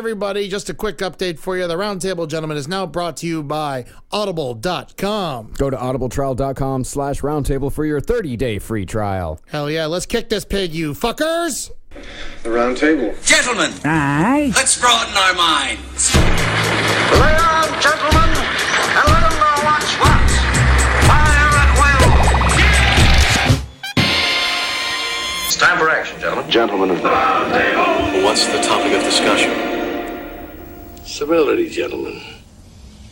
everybody. Just a quick update for you. The Roundtable of Gentlemen is now brought to you by Audible.com. Go to audibletrial.com/roundtable for your 30-day free trial. Hell yeah, let's kick this pig, you fuckers! The Roundtable. Gentlemen, Aye. let's broaden our minds. Lay on, gentlemen, and let them know what's what. Fire at will. It's time for action, gentlemen. Gentlemen of the Roundtable. What's the topic of discussion? Civility, gentlemen.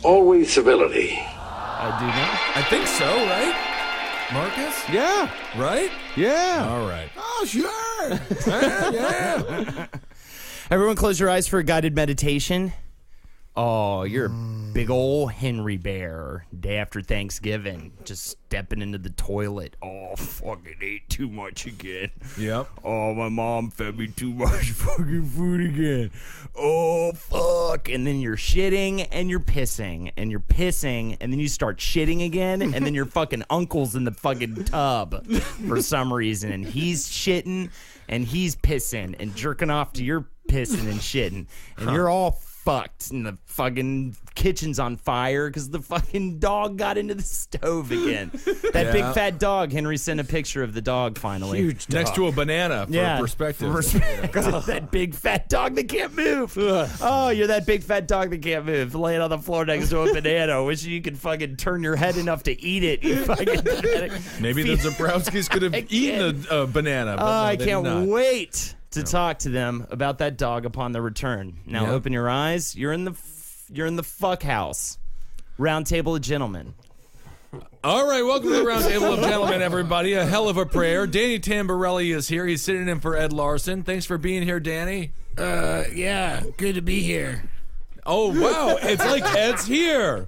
Always civility. I do not. I think so, right? Marcus? Yeah. Right? Yeah. All right. Oh, sure! Yeah. Everyone close your eyes for a guided meditation. Oh, you're a big old Henry Bear. Day after Thanksgiving, just stepping into the toilet. Oh, fucking ate too much again. Yep. Oh, my mom fed me too much fucking food again. Oh, fuck. And then you're shitting and you're pissing and you're pissing and then you start shitting again and then your fucking uncle's in the fucking tub for some reason and he's shitting and he's pissing and jerking off to your pissing and shitting and you're all fucked and the fucking kitchen's on fire because the fucking dog got into the stove again. That big fat dog. Henry sent a picture of the dog finally. Huge dog. Next to a banana for perspective. That big fat dog that can't move. Oh, you're that big fat dog that can't move. Laying on the floor next to a banana. Wish you could fucking turn your head enough to eat it. You fucking Maybe the Zebrowskis could have eaten a banana. But no, I they can't did not. wait to talk to them about that dog upon the return. Now open your eyes. You're in the fuck house. Roundtable of Gentlemen. All right, welcome to the Roundtable of Gentlemen, everybody. A hell of a prayer. Danny Tamborelli is here. He's sitting in for Ed Larson. Thanks for being here, Danny. Yeah, good to be here. Oh, wow. It's like Ed's here.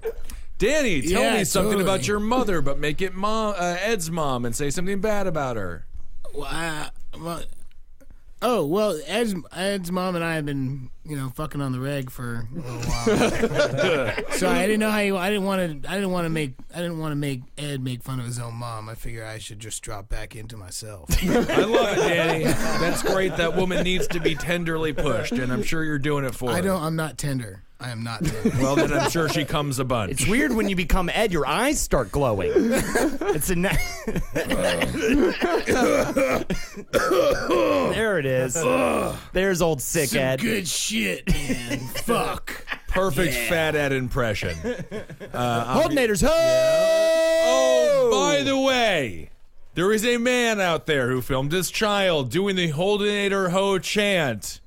Danny, tell me something about your mother, but make it Ed's mom and say something bad about her. Well, Ed's mom and I have been, fucking on the reg for a little while. So I didn't know how I didn't want to make Ed make fun of his own mom. I figure I should just drop back into myself. I love it, Danny. That's great. That woman needs to be tenderly pushed, and I'm sure you're doing it for her. I'm not tender. I am not tender. Well, then I'm sure she comes a bunch. It's weird when you become Ed, your eyes start glowing. It's a there it is. There's old sick Some Ed. Good shit, man. Fuck. Perfect fat Ed impression. Holdenators, ho! Oh, by the way, there is a man out there who filmed his child doing the Holdenator ho chant.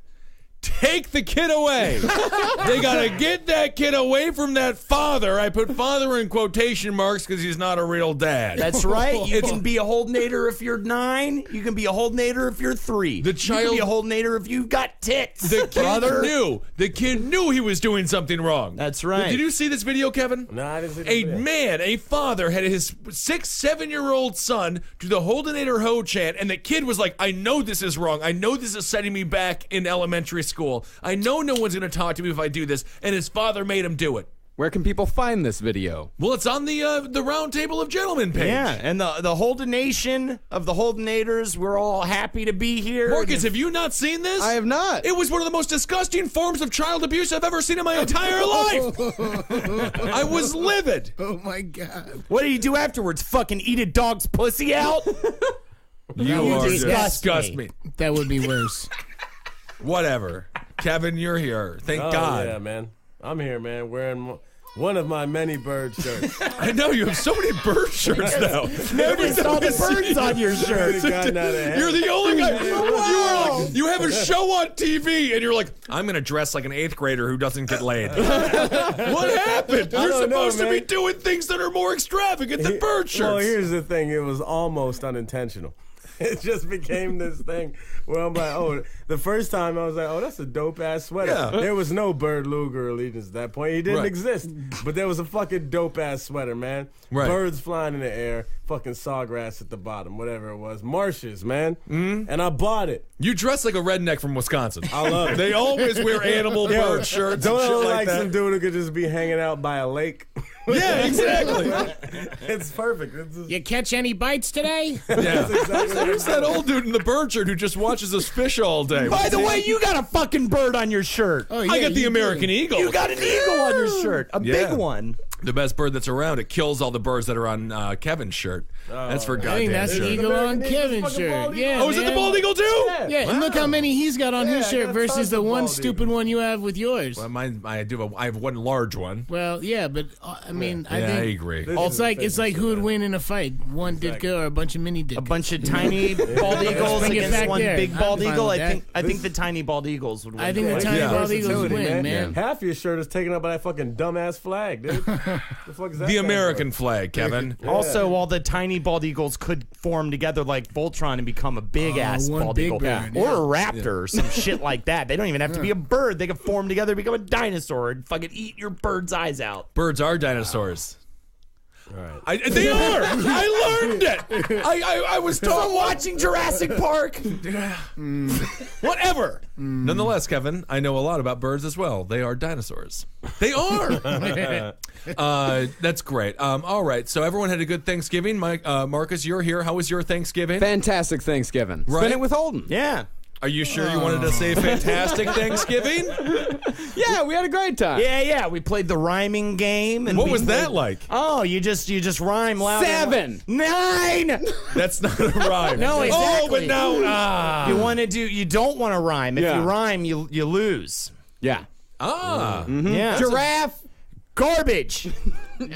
Take the kid away. They gotta get that kid away from that father. I put father in quotation marks because he's not a real dad. That's right. You can be a Holdenator if you're 9. You can be a Holdenator if you're 3. You can be a Holdenator if you've got tits. The kid knew. The kid knew he was doing something wrong. That's right. Did you see this video, Kevin? No, I didn't see this A father had his 6-7-year-old son do the Holdenator ho chant, and the kid was like, I know this is wrong. I know this is setting me back in elementary school. I know no one's going to talk to me if I do this, and his father made him do it. Where can people find this video? Well, it's on the Roundtable of Gentlemen page. Yeah, and the Holdenation of the Holdenators, we're all happy to be here. Marcus, have you not seen this? I have not. It was one of the most disgusting forms of child abuse I've ever seen in my entire life. I was livid. Oh, my God. What did he do afterwards? Fucking eat a dog's pussy out? You disgust me. That would be worse. Whatever. Kevin, you're here. Thank God. Yeah, man. I'm here, man, wearing one of my many bird shirts. I know, you have so many bird shirts now. Notice all the birds on your shirt. You're the only guy. You have a show on TV, and you're like, I'm going to dress like an 8th grader who doesn't get laid. What happened? You're supposed to be doing things that are more extravagant than bird shirts. Well, here's the thing. It was almost unintentional. It just became this thing where I'm like, the first time I was like, that's a dope-ass sweater. Yeah. There was no Bird Luger allegiance at that point. He didn't exist. But there was a fucking dope-ass sweater, man. Right. Birds flying in the air, fucking sawgrass at the bottom, whatever it was. Marshes, man. Mm-hmm. And I bought it. You dress like a redneck from Wisconsin. I love it. They always wear animal bird shirts. Don't and shit look like that. some dude who could just be hanging out by a lake. Yeah, exactly. It's perfect. It's just, You catch any bites today? Yeah. There's that old dude in the bird shirt who just watches us fish all day. By the way, you got a fucking bird on your shirt. Oh, yeah, I got the you American eagle. You got an eagle on your shirt. A big one. The best bird that's around. It kills all the birds that are on Kevin's shirt. That's for I goddamn think that's sure. the eagle on Kevin's shirt. Yeah. Oh, is it the man. bald eagle too? Yeah, and look how many he's got on his I shirt got versus tons the of one bald stupid eagles. one you have with yours. Well, I have one large one. Well, yeah, but I mean, I I think agree. it's like who would win in a fight, one Ditka or a bunch of mini Ditka. A bunch of tiny bald eagles bring it against back one there. big bald I'm fine eagle. with that. I think the tiny bald eagles would win. I think the fight. tiny Yeah. bald eagles versatility, win, man. Half your shirt is taken up by that fucking dumbass flag, dude. The fuck is that? The thing American for? flag, Kevin. Also, all the tiny bald eagles could form together like Voltron and become a big ass one bald big eagle, bird, or a raptor, or some shit like that. They don't even have to be a bird. They could form together, become a dinosaur, and fucking eat your bird's eyes out. Birds are dinosaurs. All right. They are. I learned it. I was taught Watching Jurassic Park. whatever. Nonetheless, Kevin, I know a lot about birds as well. They are dinosaurs. They are. That's great. All right. So everyone had a good Thanksgiving. Marcus, you're here. How was your Thanksgiving? Fantastic Thanksgiving. Right? Spent it with Holden. Yeah. Are you sure you wanted to say fantastic Thanksgiving? Yeah, we had a great time. Yeah. We played the rhyming game. And What we was that played- like? Oh, you just rhyme loud. 7. 9. That's not a rhyme. No, Oh, exactly. but no. You don't want to rhyme. If Yeah. you rhyme, you lose. Yeah. Yeah. Giraffe. Garbage.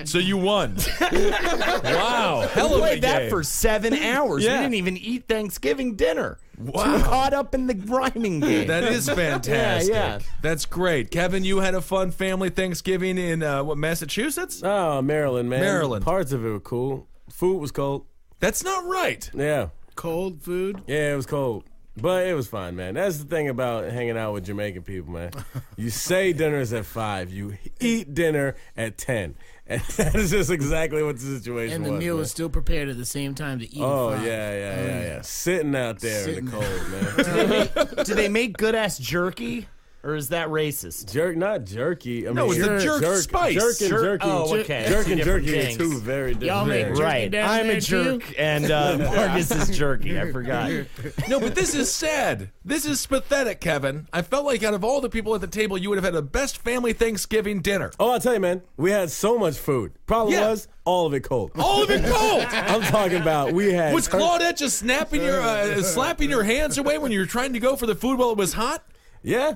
So you won. Wow. Hell of a Played that game. for 7 hours. Yeah. We didn't even eat Thanksgiving dinner. Wow. Too caught up in the rhyming game. That is fantastic. Yeah. That's great. Kevin, you had a fun family Thanksgiving in Massachusetts? Oh, Maryland, man. Maryland. Parts of it were cool. Food was cold. That's not right. Yeah. Cold food. Yeah, it was cold. But it was fine, man. That's the thing about hanging out with Jamaican people, man. You say dinner's at 5. You eat dinner at 10. And that is just exactly what the situation And the was. meal man. was still prepared at the same time to eat. Oh, at 5. yeah. Sitting out there in the cold, man. Do they make good ass jerky? Or is that racist? Not jerky. I No, mean, it's the jerk spice. Jerk and jerky. Oh, okay. Jerk Two and different jerky are things. two very different Y'all make things. jerky Right. down I'm there a jerk, too? and Marcus is jerky. I forgot. No, but this is sad. This is pathetic, Kevin. I felt like out of all the people at the table, you would have had the best family Thanksgiving dinner. Oh, I'll tell you, man. We had so much food. Problem Yeah. was, all of it cold. All of it cold. I'm talking about we had. Was Claudette just slapping your hands away when you were trying to go for the food while it was hot? Yeah.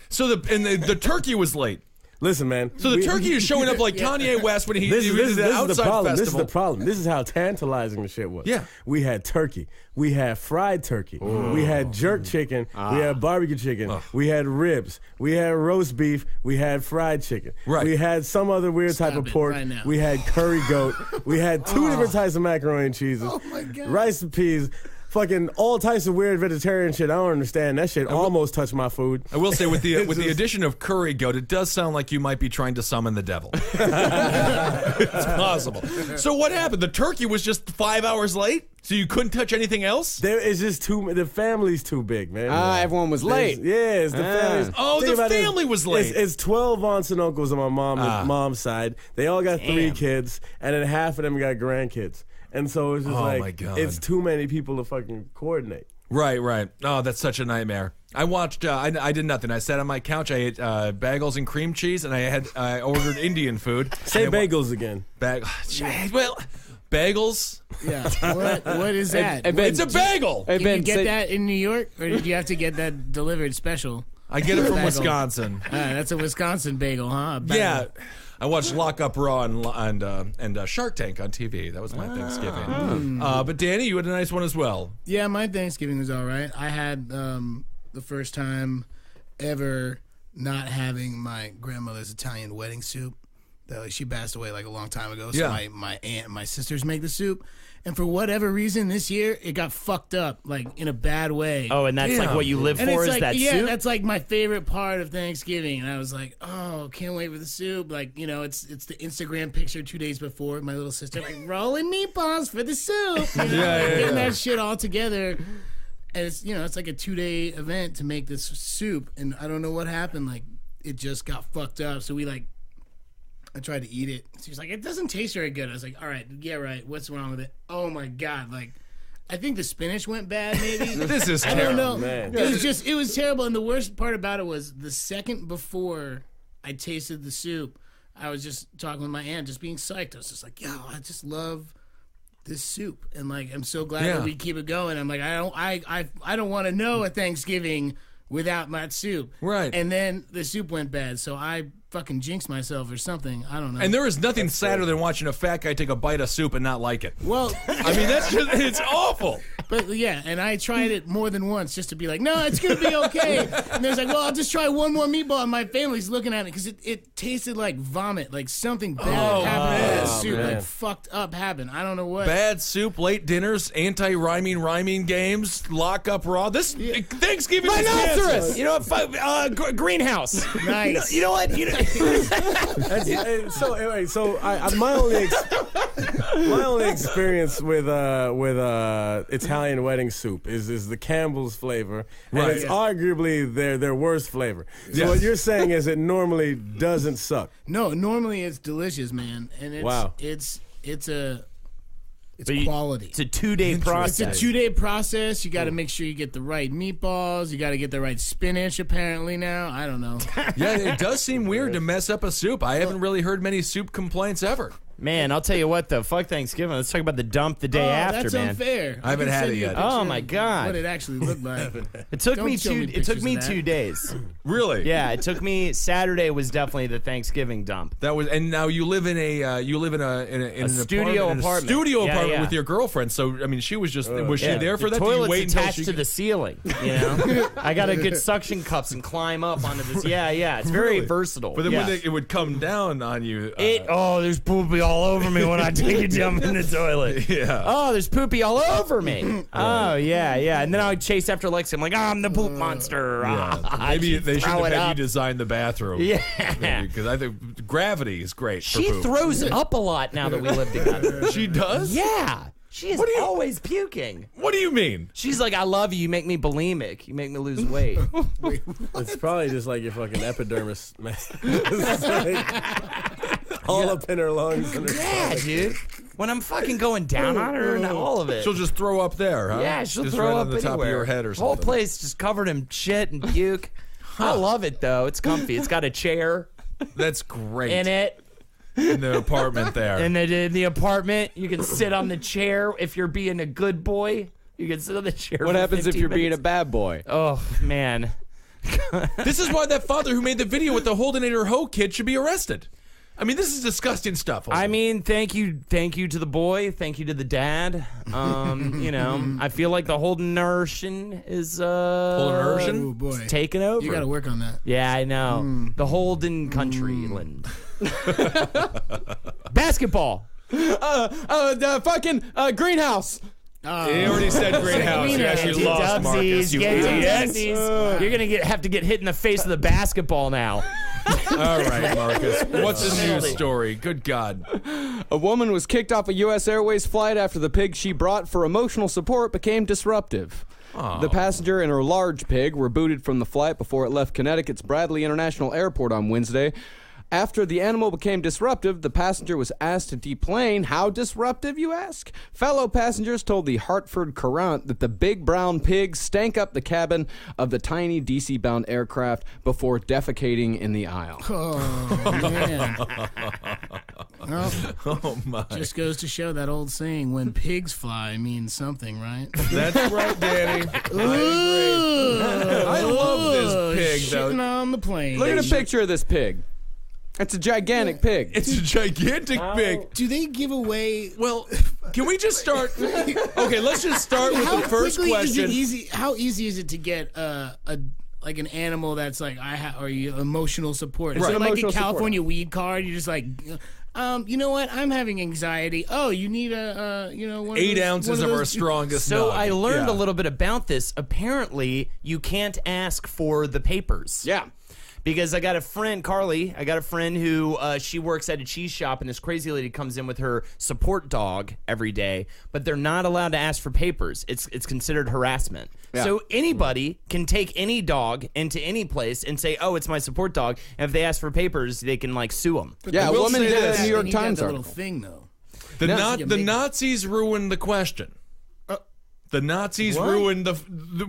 So the turkey was late. Listen, man. So the turkey is showing up like Kanye West when he This did is the the outside problem. festival. This is the problem. This is how tantalizing the shit was. Yeah. We had turkey. We had fried turkey. We had jerk chicken. We had barbecue chicken. We had ribs. We had roast beef. We had fried chicken. Right. We had some other weird type of it pork. right now. We had curry goat. We had 2 different types of macaroni and cheeses. Oh, my God. Rice and peas. Fucking all types of weird vegetarian shit. I don't understand. That shit almost touched my food. I will say with the It's the just- addition of curry goat, it does sound like you might be trying to summon the devil. It's possible. So what happened? The turkey was just 5 hours late, so you couldn't touch anything else. There is just the family's too big, man. Everyone was late. Yes, the family's. Oh, think the about it, family was late. It's 12 aunts and uncles on my mom's side. They all got 3 kids, and then half of them got grandkids. And so it's just Oh, like, my God. it's too many people to fucking coordinate. Right. Oh, that's such a nightmare. I watched. I did nothing. I sat on my couch. I ate bagels and cream cheese, and I ordered Indian food. Say And I wa- bagels again. Well, bagels. Yeah. What is that? Hey, Ben, It's a bagel. Hey, Can Ben, you get say- that in New York, or did you have to get that delivered special? I get it from Bagel. Wisconsin. That's a Wisconsin bagel, huh? Yeah. I watched Lock Up Raw and Shark Tank on TV. That was my Thanksgiving. But Danny, you had a nice one as well. Yeah, my Thanksgiving was all right. I had the first time ever not having my grandmother's Italian wedding soup. She passed away like a long time ago. So Yeah. my aunt and my sisters make the soup. And for whatever reason this year, it got fucked up, like in a bad way. Oh, and that's like what you live And for it's is like, that yeah, soup? that's like my favorite part of Thanksgiving. And I was like, oh, can't wait for the soup. Like, it's the Instagram picture 2 days before. My little sister like rolling meatballs for the soup. Getting that shit all together. And it's it's like a 2-day event to make this soup. And I don't know what happened. Like, it just got fucked up. So we I tried to eat it. She was like, it doesn't taste very good. I was like, all right, yeah, right. What's wrong with it? Oh my God. Like, I think the spinach went bad, maybe. This is I terrible. don't know. Man. It was terrible. And the worst part about it was the second before I tasted the soup, I was just talking with my aunt, just being psyched. I was just like, yo, I just love this soup. And like, I'm so glad that we keep it going. I'm like, I don't want to know a Thanksgiving without my soup. Right. And then the soup went bad. So I fucking jinxed myself or something. I don't know. And there is nothing sadder than watching a fat guy take a bite of soup and not like it. Well, I mean, it's awful. but yeah, and I tried it more than once just to be like, no, it's going to be okay. And there's like, well, I'll just try one more meatball. And my family's looking at it because it tasted like vomit, like something bad happened to the soup. man. Like fucked up happened. I don't know what. Bad soup, late dinners, anti-rhyming games, lock up raw. This Thanksgiving is Rhinoceros. canceled. You know what? Greenhouse. Nice. You know what? My only experience with Italian wedding soup is the Campbell's flavor, and Right. it's arguably their worst flavor. So Yes. what you're saying is it normally doesn't suck. No, normally it's delicious, man. And it's Wow. it's But you- quality. It's a 2-day process. It's a 2-day process. You got to make sure you get the right meatballs. You got to get the right spinach. Apparently now, I don't know. Yeah, it does seem weird to mess up a soup. I haven't really heard many soup complaints ever. Man, I'll tell you what, though. Fuck Thanksgiving. Let's talk about the dump the day after, that's man. unfair. I haven't can had send it you a yet. picture Oh, my of God. What it actually looked like. It took Don't me show two. me It took pictures me of that. 2 days. Really? Yeah, it took me. Saturday was definitely the Thanksgiving dump. That was, and now you live in an studio apartment. studio Yeah, apartment yeah. with your girlfriend. So I mean, she was just was she Yeah, there for the that? Did you toilet's wait until attached she to the ceiling. You know, I got to get suction cups and climb up onto this. Yeah, it's very Really? versatile. But then yeah. when it would come down on you, There's poopy all over me when I take a dump in the toilet. Yeah. Oh, there's poopy all over me. Oh, yeah. And then I would chase after Lexi. I'm like, I'm the poop monster. maybe they should throw have it had you up. design the bathroom. Yeah. Because I think gravity is great. She for poop. throws up a lot now that we live together. She does. Yeah. She is always puking. What do you mean? She's like, I love you. You make me bulimic. You make me lose weight. It's probably just like your fucking epidermis, man. It's like all up in her lungs. And her Yeah, dude. When I'm fucking going down on her and all of it. She'll just throw up there, huh? Yeah, she'll just throw right up on the top of anywhere. your head or Whole something. place just covered in shit and puke. I love it though. It's comfy. It's got a chair That's great. in it. In the apartment there. And then in the apartment, you can sit on the chair if you're being a good boy. You can sit on the chair. What for happens if 15 you're being a minutes. bad boy? Oh man. This is why that father who made the video with the Holdenator Ho kid should be arrested. I mean, this is disgusting stuff. I mean, thank you to the boy, thank you to the dad. You know, I feel like the Holden Nursing is Oh boy, taking over. you got to work on that. Yeah, I know. The Holden Countryland. Basketball. The fucking greenhouse. He already said greenhouse. You actually lost, Marcus. You idiot. You're gonna have to get hit in the face with a basketball now. All right, Marcus. What's the news story? Good God. A woman was kicked off a U.S. Airways flight after the pig she brought for emotional support became disruptive. The passenger and her large pig were booted from the flight before it left Connecticut's Bradley International Airport on Wednesday. After the animal became disruptive, the passenger was asked to deplane. How disruptive, you ask? Fellow passengers told the Hartford Courant that the big brown pig stank up the cabin of the tiny DC-bound aircraft before defecating in the aisle. Oh man. Well, Oh, my. just goes to show that old saying: "When pigs fly," means something, right? That's right, Danny. I love this pig, Shitting though. on the plane. Look at a picture of this pig. It's a gigantic pig. It's a gigantic pig. Do they give away? Well, can we just start? Okay, let's just start with the first quickly question. Is it easy? How easy is it to get like an animal that's like or you emotional support? Is Right. it like Emotional a California weed card? You're just like, you know what? I'm having anxiety. Oh, you need a one 8 of those, ounces one of our those- strongest So nug. I learned Yeah. a little bit about this. Apparently, you can't ask for the papers. Yeah. because I got a friend, Carly. I got a friend who she works at a cheese shop, and this crazy lady comes in with her support dog every day, but they're not allowed to ask for papers. It's considered harassment. Yeah. So anybody can take any dog into any place and say, "Oh, it's my support dog." And if they ask for papers, they can like sue them. Yeah, a will woman say did this. a New York You got Times the little article. thing though. The Nazis ruined the question. The Nazis ruined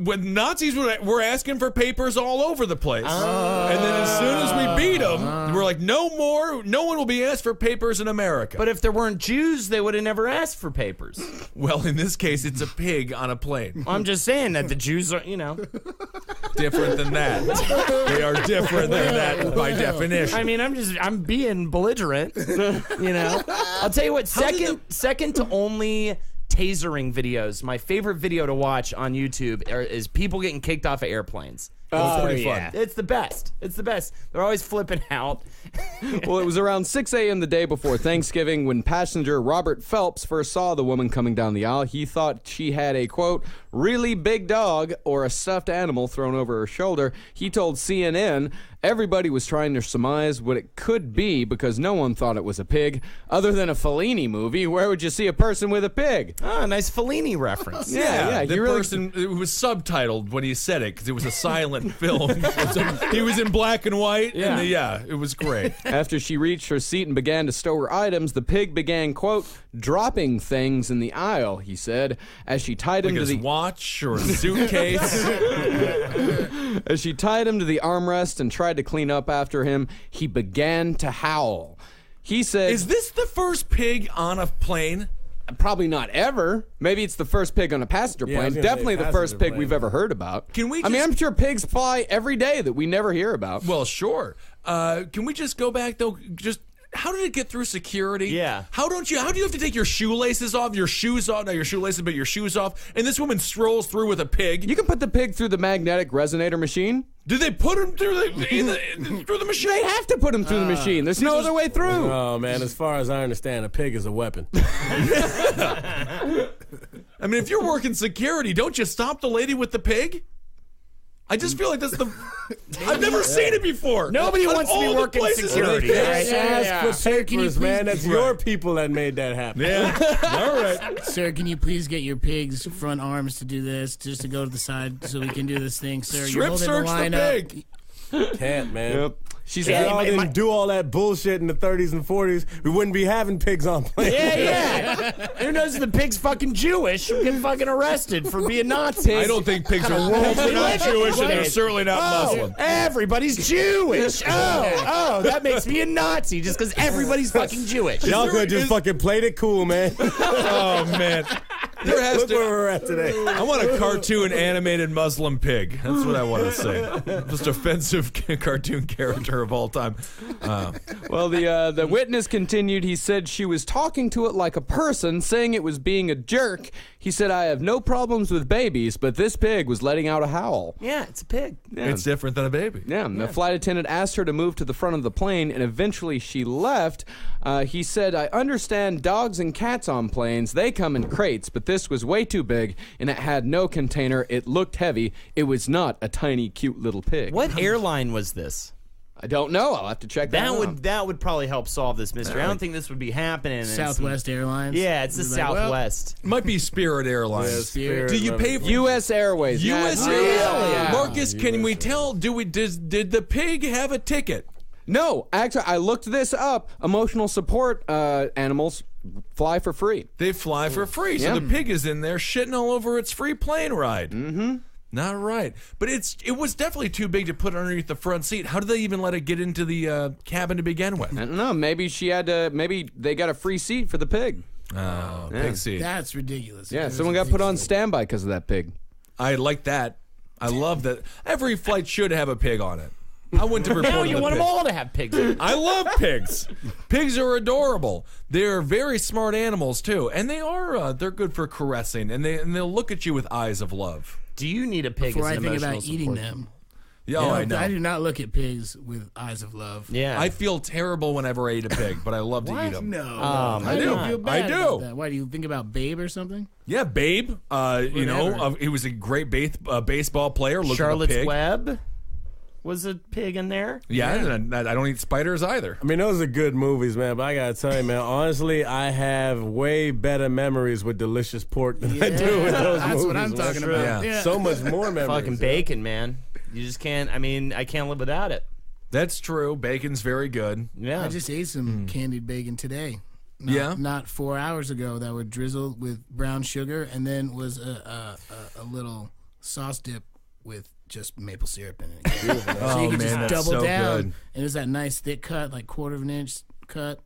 when Nazis were asking for papers all over the place. And then as soon as we beat them, we're like, no one will be asked for papers in America. But if there weren't Jews, they would have never asked for papers. Well, in this case, it's a pig on a plane. I'm just saying that the Jews are, Different than that. They are different than that by definition. I mean, I'm being belligerent, I'll tell you what, second to only tasering videos. My favorite video to watch on YouTube is people getting kicked off of airplanes. Oh, pretty fun. It's the best. It's the best. They're always flipping out. Well, it was around 6 a.m. the day before Thanksgiving when passenger Robert Phelps first saw the woman coming down the aisle. He thought she had a, quote, really big dog or a stuffed animal thrown over her shoulder. He told CNN everybody was trying to surmise what it could be because no one thought it was a pig. Other than a Fellini movie, where would you see a person with a pig? Ah, nice Fellini reference. Yeah, the person, it was subtitled when he said it because it was a silent film. He was in black and white. Yeah. And it was great. After she reached her seat and began to stow her items, the pig began, quote, dropping things in the aisle, he said, as she tied him Like to his the watch or a suitcase. As she tied him to the armrest and tried to clean up after him, he began to howl. He said, Is this the first pig on a plane? probably not ever. Maybe it's the first pig on a passenger Yeah, I was plane. gonna say Definitely the passenger first pig plane. we've ever heard about. Can we I mean, just- I'm sure pigs fly every day that we never hear about. Well, sure. Can we just go back though? Just how did it get through security? Yeah. How do you have to take your shoelaces off, your shoes off, not your shoelaces, but your shoes off? And this woman strolls through with a pig. You can put the pig through the magnetic resonator machine. Did they put him through the machine? They have to put him through the machine. There's no other way through. Oh man, as far as I understand, a pig is a weapon. I mean, if you're working security, don't you stop the lady with the pig? I just feel like that's the. I've never seen it before. Nobody Out of wants to be all the working places- security. Ask for Sir, can you papers, please- man. That's your people that made that happen. Yeah. All right. Sir, can you please get your pig's front arms to do this, just to go to the side so we can do this thing, sir? Strip holding search the line up. pig. Can't, man. Yep. She If said, y'all didn't do all that bullshit in the 30s and 40s, we wouldn't be having pigs on planes. Yeah. Who knows if the pig's fucking Jewish? We'll get fucking arrested for being Nazi. I don't think pigs are not Jewish, and they're certainly not Muslim. Everybody's Jewish. That makes me a Nazi just because everybody's fucking Jewish. Y'all could just fucking played it cool, man. Oh man. There has Look to. where we're at today. I want a cartoon animated Muslim pig. That's what I want to say. Most offensive cartoon character of all time. well, the witness continued. He said she was talking to it like a person, saying it was being a jerk. He said, I have no problems with babies, but this pig was letting out a howl. Yeah, it's a pig. Yeah. It's different than a baby. Yeah, the flight attendant asked her to move to the front of the plane, and eventually she left. He said, I understand dogs and cats on planes, they come in crates, but this was way too big, and it had no container. It looked heavy. It was not a tiny, cute little pig. What airline was this? I don't know. I'll have to check that out. That would probably help solve this mystery. I don't think this would be happening. in Southwest Airlines. Yeah, it's the Like, well, Southwest. Might be Spirit Airlines. Yeah, Spirit, Do you pay for U.S. Airways. U.S. Yeah. Airways? Yeah. Marcus, can we tell? Did the pig have a ticket? No, actually, I looked this up. Emotional support animals fly for free. They fly for free, so Yeah. the pig is in there shitting all over its free plane ride. Mm-hmm. Not right, but it was definitely too big to put underneath the front seat. How did they even let it get into the cabin to begin with? I don't know. Maybe she had to. Maybe they got a free seat for the pig. Oh, pig seat. That's ridiculous. Yeah, There's someone a got big put on seat. standby because of that pig. I like that. I love that. Every flight should have a pig on it. I went to report No, on you the want pig. them all to have pigs. I love pigs. Pigs are adorable. They're very smart animals too, and they are. They're good for caressing, and they'll look at you with eyes of love. Do you need a pig Before as I an think emotional about eating support? them. Yeah, oh, I know. I do not look at pigs with eyes of love. Yeah. I feel terrible whenever I eat a pig, but I love to eat them. No. I do. do. Feel bad I do. about that. Why do you think about Babe or something? Yeah, Babe. He was a great baseball player. Looking Charlotte's a pig. Web. was a pig in there. Yeah, and I don't eat spiders either. I mean, those are good movies, man. But I gotta tell you, man, honestly, I have way better memories with delicious pork than I do with those movies. That's what I'm man. talking about. Yeah. Yeah. So much more memories. Fucking bacon, man. You just can't. I mean, I can't live without it. That's true. Bacon's very good. Yeah. I just ate some candied bacon today. Not 4 hours ago. That were drizzled with brown sugar, and then was a little sauce dip with just maple syrup in it. So you can just that's double so down, good. and it's that nice thick cut, like 1/4 inch cut.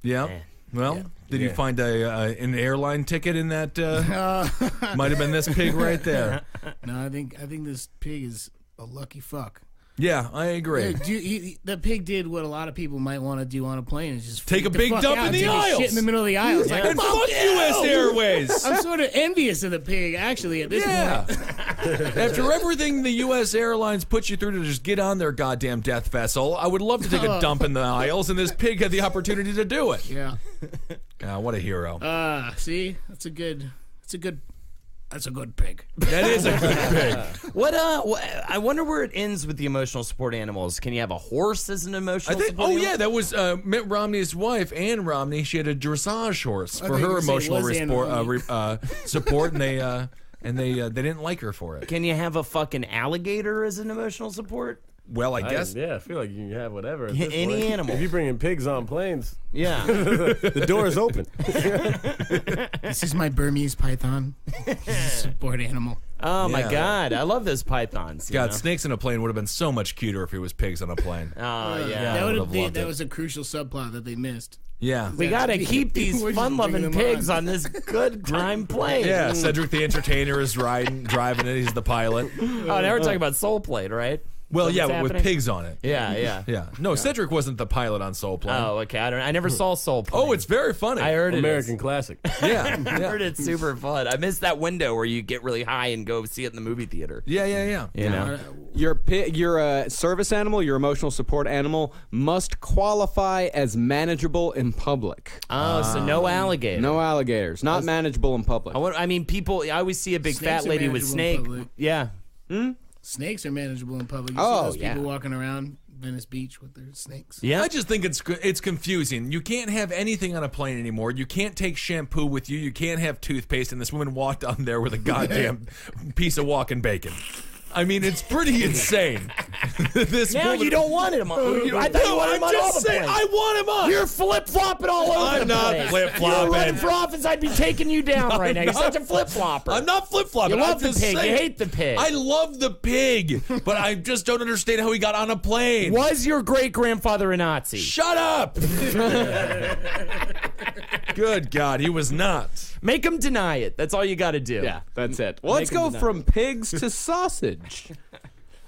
Yeah. Well, did you find an airline ticket in that? Might have been this pig right there. No, I think this pig is a lucky fuck. Yeah, I agree. The pig did what a lot of people might want to do on a plane: is just Take freak a the big fuck dump out in and the take a aisles. shit in the middle of the aisles. Like, And fuck U.S. Airways. I'm sort of envious of the pig, actually, at this point. After everything the U.S. Airlines puts you through to just get on their goddamn death vessel, I would love to take a dump in the aisles, and this pig had the opportunity to do it. Yeah. What a hero. See, that's a good pig. That is a good pig. What? I wonder where it ends with the emotional support animals. Can you have a horse as an emotional support animal? Yeah, that was Mitt Romney's wife, Ann Romney. She had a dressage horse for thought you her were saying emotional it was Ann support, and they didn't like her for it. Can you have a fucking alligator as an emotional support? Well, I guess. I feel like you can have whatever. At Yeah, this any point. animal. If you bring in pigs on planes, Yeah. the door is open. This is my Burmese python. Support animal. Oh my Yeah. God, I love those pythons. you God, know? snakes in a plane would have been so much cuter if it was pigs on a plane. Oh yeah. That would've loved that it. was a crucial subplot that they missed. Yeah. We gotta keep these We're just fun-loving bringing them pigs on. on this good crime plane. Yeah, Cedric the Entertainer is driving it. He's the pilot. Oh, now we're talking about Soul Plate, right? Well, Is that yeah, what's but with happening? pigs on it. Yeah, yeah. Yeah. No, Cedric wasn't the pilot on Soul Plane. Oh, okay. I never saw Soul Plane. Oh, it's very funny. I heard it. American classic. Yeah. I Yeah. heard it's super fun. I missed that window where you get really high and go see it in the movie theater. Yeah. You know. Your service animal, your emotional support animal, must qualify as manageable in public. Oh, so no alligator. No alligators, not manageable in public. I mean, people. I always see a big Snakes fat are lady with manageable snake. in public. Yeah. Snakes are manageable in public. You Oh, see those yeah. people walking around Venice Beach with their snakes. Yeah. I just think it's confusing. You can't have anything on a plane anymore. You can't take shampoo with you. You can't have toothpaste. And this woman walked on there with a goddamn piece of walking bacon. I mean, it's pretty insane. This Now woman, you don't want him on. I thought you wanted him on all the planes. I want him on. You're flip-flopping all over I'm the not place. flip-flopping. You're running for office, I'd be taking you down right now. You're such a flip-flopper. I'm not flip-flopping. You love I'm the just pig. saying. You hate the pig. I love the pig, but I just don't understand how he got on a plane. Was your great-grandfather a Nazi? Shut up! Good God, he was not. Make him deny it. That's all you got to do. Yeah, that's it. Well, let's Make 'em go deny from pigs to sausage.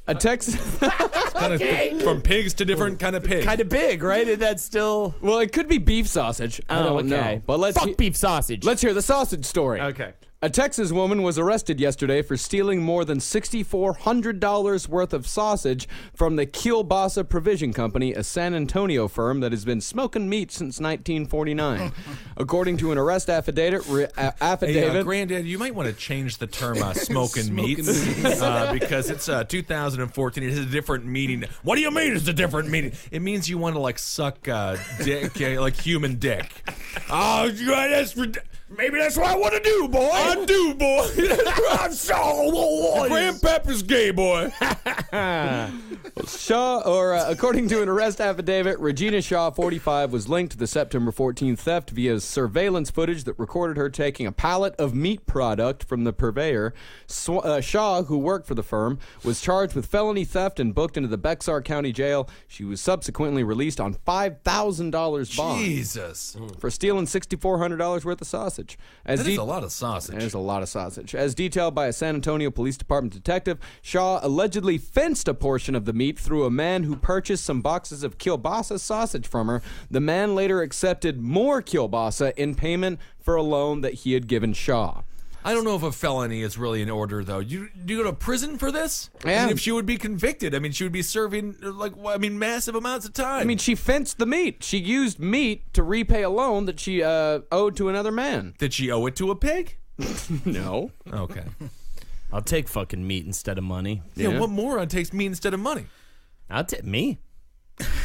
A Texas. Kind of from pigs to different kind of pig. Kind of big, right? That's still... Well, it could be beef sausage. I don't know. But Fuck beef sausage. Let's hear the sausage story. Okay. A Texas woman was arrested yesterday for stealing more than $6,400 worth of sausage from the Kielbasa Provision Company, a San Antonio firm that has been smoking meat since 1949. According to an arrest affidavit, Hey, Granddad, you might want to change the term smoking meats because it's 2014. It has a different meaning. What do you mean it's a different meaning? It means you want to like suck dick, like human dick. Oh, that's maybe that's what I want to do, boy. I do, boy. I'm so Grandpapa's gay, boy. According to an arrest affidavit, Regina Shaw, 45, was linked to the September 14th theft via surveillance footage that recorded her taking a pallet of meat product from the purveyor. Shaw, who worked for the firm, was charged with felony theft and booked into the Bexar County Jail. She was subsequently released on $5,000 bond. Jesus. For stealing $6,400 worth of sausage. That is a lot of sausage. There's a lot of sausage. As detailed by a San Antonio Police Department detective, Shaw allegedly fenced a portion of the meat through a man who purchased some boxes of kielbasa sausage from her. The man later accepted more kielbasa in payment for a loan that he had given Shaw. I don't know if a felony is really in order, though. Do you go to prison for this? Yeah. And if she would be convicted, I mean, she would be serving, massive amounts of time. I mean, she fenced the meat. She used meat to repay a loan that she owed to another man. Did she owe it to a pig? No. Okay. I'll take fucking meat instead of money. Yeah, what moron takes meat instead of money? I'll tip me.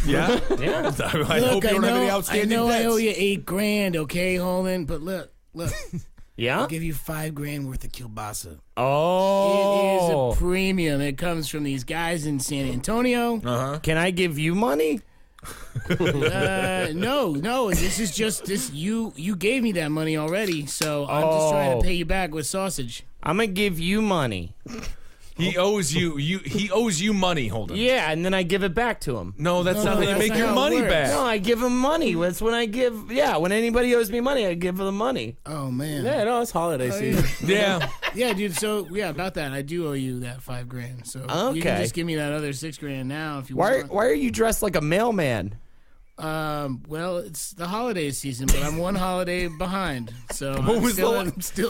Yeah? Yeah. I hope you don't have any outstanding I know debts. I owe you $8,000, okay, Holden? But look. Yeah? I'll give you $5,000 worth of kielbasa. Oh. It is a premium. It comes from these guys in San Antonio. Can I give you money? No. This is just this. You gave me that money already, so I'm just trying to pay you back with sausage. I'm gonna give you money. He owes you. He owes you money, Holden. Yeah, and then I give it back to him. No, that's not how you that's make not your how it money works. back. No, I give him money. That's when I give. Yeah, when anybody owes me money, I give them money. Oh man. Yeah, no, it's holiday season. Yeah. Yeah, dude. So yeah, about that, I do owe you that $5,000. So you can Okay. just give me that other $6,000 now if you Why want. are you dressed like a mailman? Well, it's the holiday season, but I'm one holiday behind, so I'm was still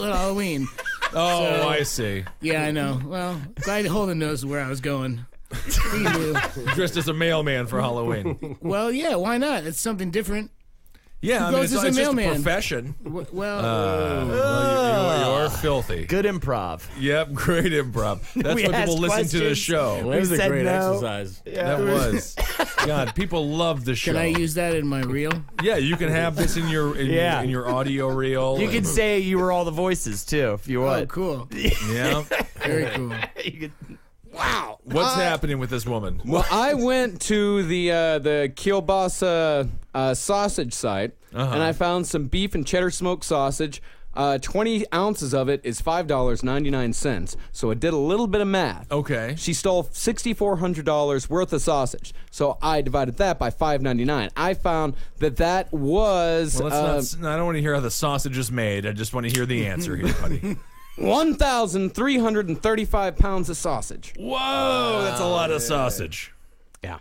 at Halloween. Oh, So- I see. Yeah, I know. Well, glad Holden knows where I was going. He knew. Dressed as a mailman for Halloween. Well, yeah, why not? It's something different. Yeah, I mean, goes it's as a just a mailman? profession. Well, You're filthy. Good improv. Yep, great improv. That's We why people asked listen to the questions. show. That was a said great no. exercise. That was. God, people love the show. can I use that in my reel? Yeah, you can have this in your Yeah. in your audio reel. You can say you were all the voices too, if you Oh, want. cool. Yeah. Very cool. You could- What's happening with this woman? Well, I went to the kielbasa sausage site, and I found some beef and cheddar smoked sausage. 20 ounces of it is $5.99. So I did a little bit of math. Okay. She stole $6,400 worth of sausage. So I divided that by $5.99. I found that was Well, let's not, I don't want to hear how the sausage is made. I just want to hear the answer here, buddy. 1,335 pounds of sausage. Whoa, that's a lot of sausage. Yeah.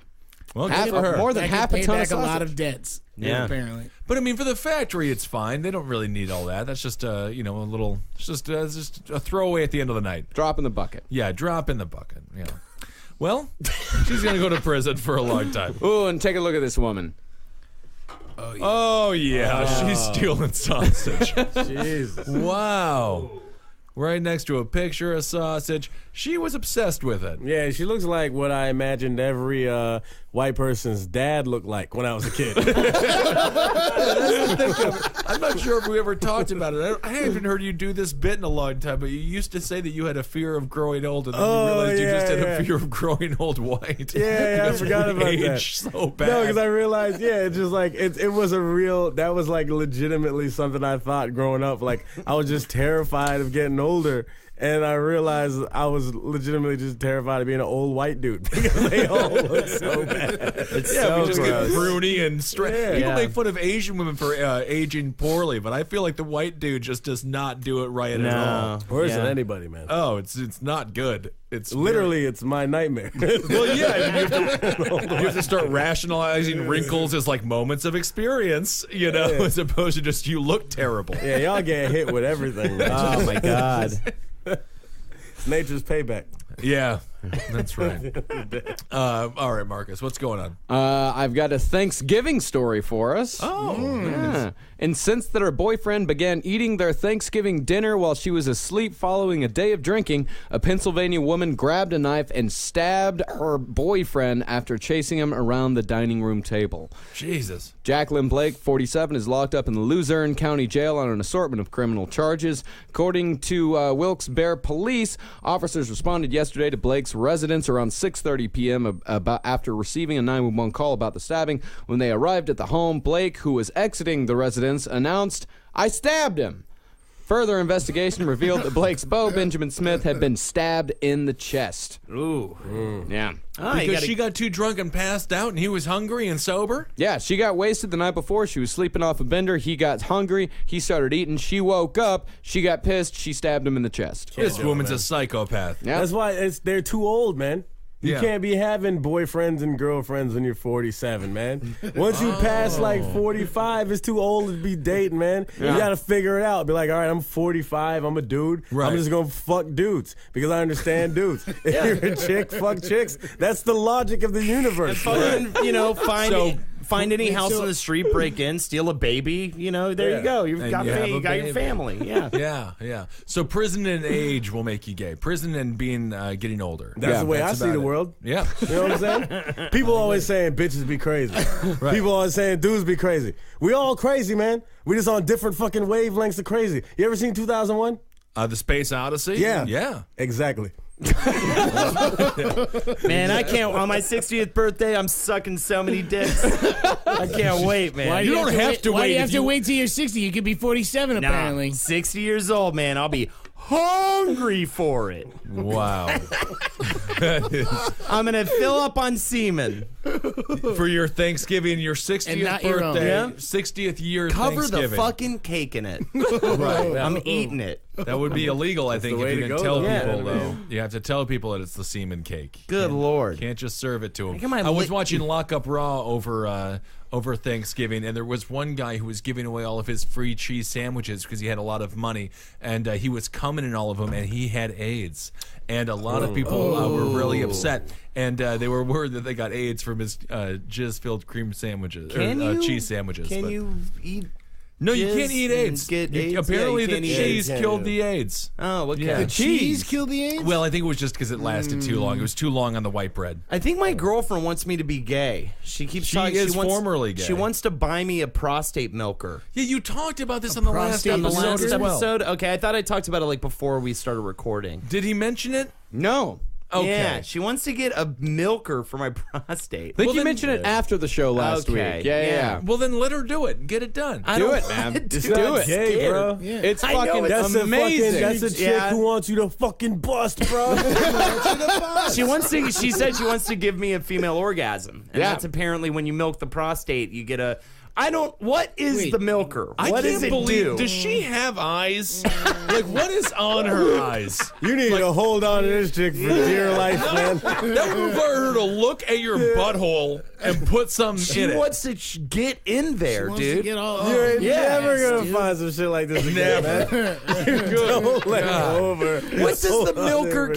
Well, good for her. More than I half could a pay ton of back a sausage. lot of debts. Yeah. Apparently. But I mean, for the factory, it's fine. They don't really need all that. That's just a little. It's just a throwaway at the end of the night. Drop in the bucket. Yeah, drop in the bucket. Yeah. Well, she's gonna go to prison for a long time. Ooh, and take a look at this woman. Oh yeah, she's stealing sausage. Jesus. Wow. Right next to a picture of sausage. She was obsessed with it. Yeah, she looks like what I imagined every white person's dad looked like when I was a kid. I'm not sure if we ever talked about it. I haven't heard you do this bit in a long time, but you used to say that you had a fear of growing old, and then you realized you just had a fear of growing old white. Yeah, I Because forgot we about that. age so bad. No, because I realized, it's just like it was a real. That was like legitimately something I thought growing up. Like I was just terrified of getting older, and I realized I was legitimately just terrified of being an old white dude because they all look so bad. It's Yeah, so we just get gross. pruny and straight. Yeah. People Yeah. make fun of Asian women for aging poorly, but I feel like the white dude just does not do it right at all. No. Or is it Yeah. anybody, man? Oh, it's not good. It's Literally, it's my nightmare. Well, yeah, I mean, you have to start rationalizing wrinkles as like moments of experience, as opposed to just you look terrible. Yeah, y'all get hit with everything. Man. Oh my God. It's nature's payback. Yeah, that's right. All right, Marcus, what's going on? I've got a Thanksgiving story for us. Oh, Yeah. Incensed that her boyfriend began eating their Thanksgiving dinner while she was asleep following a day of drinking, a Pennsylvania woman grabbed a knife and stabbed her boyfriend after chasing him around the dining room table. Jesus. Jacqueline Blake, 47, is locked up in the Luzerne County Jail on an assortment of criminal charges. According to Wilkes-Barre Police, officers responded yesterday to Blake's residence around 6:30 p.m. After receiving a 911 call about the stabbing. When they arrived at the home, Blake, who was exiting the residence, announced, "I stabbed him." Further investigation revealed that Blake's beau, Benjamin Smith, had been stabbed in the chest. Ooh. Yeah. Because she got too drunk and passed out, and he was hungry and sober? Yeah, she got wasted the night before. She was sleeping off a bender. He got hungry. He started eating. She woke up. She got pissed. She stabbed him in the chest. This woman's a psychopath. Yeah. That's why they're too old, man. You Yeah. can't be having boyfriends and girlfriends when you're 47, man. Once you pass like 45, it's too old to be dating, man. You gotta figure it out. Be like, all right, I'm 45, I'm a dude. Right. I'm just gonna fuck dudes because I understand dudes. If you're a chick, fuck chicks. That's the logic of the universe. Fucking, find So it. find any house on the street, break in, steal a baby. You know, there you go. You got your family. Yeah. Yeah. So prison and age will make you gay. Prison and being getting older. That's the way I see the world. Yeah. You know what I'm saying? People always saying bitches be crazy. Right. People always saying dudes be crazy. We all crazy, man. We just on different fucking wavelengths of crazy. You ever seen 2001? The Space Odyssey? Yeah. Exactly. Man, I can't. On my 60th birthday, I'm sucking so many dicks. I can't wait, man. Why do you have to wait? Why do you have to wait till you're 60? You could be 47 apparently. 60 years old, man. I'll be hungry for it. Wow. I'm gonna fill up on semen for your Thanksgiving, your 60th birthday, 60th year. Cover Thanksgiving. the fucking cake in it. Right. I'm eating it. That would be illegal, I think, if you didn't tell people, though. You have to tell people that it's the semen cake. Good Lord. Can't just serve it to them. I was watching Lock Up Raw over Thanksgiving, and there was one guy who was giving away all of his free cheese sandwiches because he had a lot of money, and he was coming in all of them, and he had AIDS. And a lot of people were really upset, and they were worried that they got AIDS from his jizz-filled cream sandwiches, cheese sandwiches. Can you eat? No, you can't eat AIDS. Apparently, the cheese killed the AIDS. Oh, okay. The cheese killed the AIDS? Well, I think it was just because it lasted too long. It was too long on the white bread. I think my girlfriend wants me to be gay. She keeps talking. She is formerly gay. She wants to buy me a prostate milker. Yeah, you talked about this on the last episode. Okay, I thought I talked about it like before we started recording. Did he mention it? No. Okay. Yeah, she wants to get a milker for my prostate. I think you mentioned it after the show last week. Yeah. Well, then let her do it and get it done. Do it, man. Just do it. Gay, bro. Yeah. It's fucking amazing. That's a chick who wants you to fucking bust, bro. She said she wants to give me a female orgasm. And that's apparently when you milk the prostate, you get a... what is the milker? What does it do? Does she have eyes? Like, what is on her eyes? You need to hold on to this chick for dear life, man. That would require her to look at your butthole and put some in it. She wants to get in there, dude. You're never going to find some shit like this again, man. Don't let it over. What does the milker,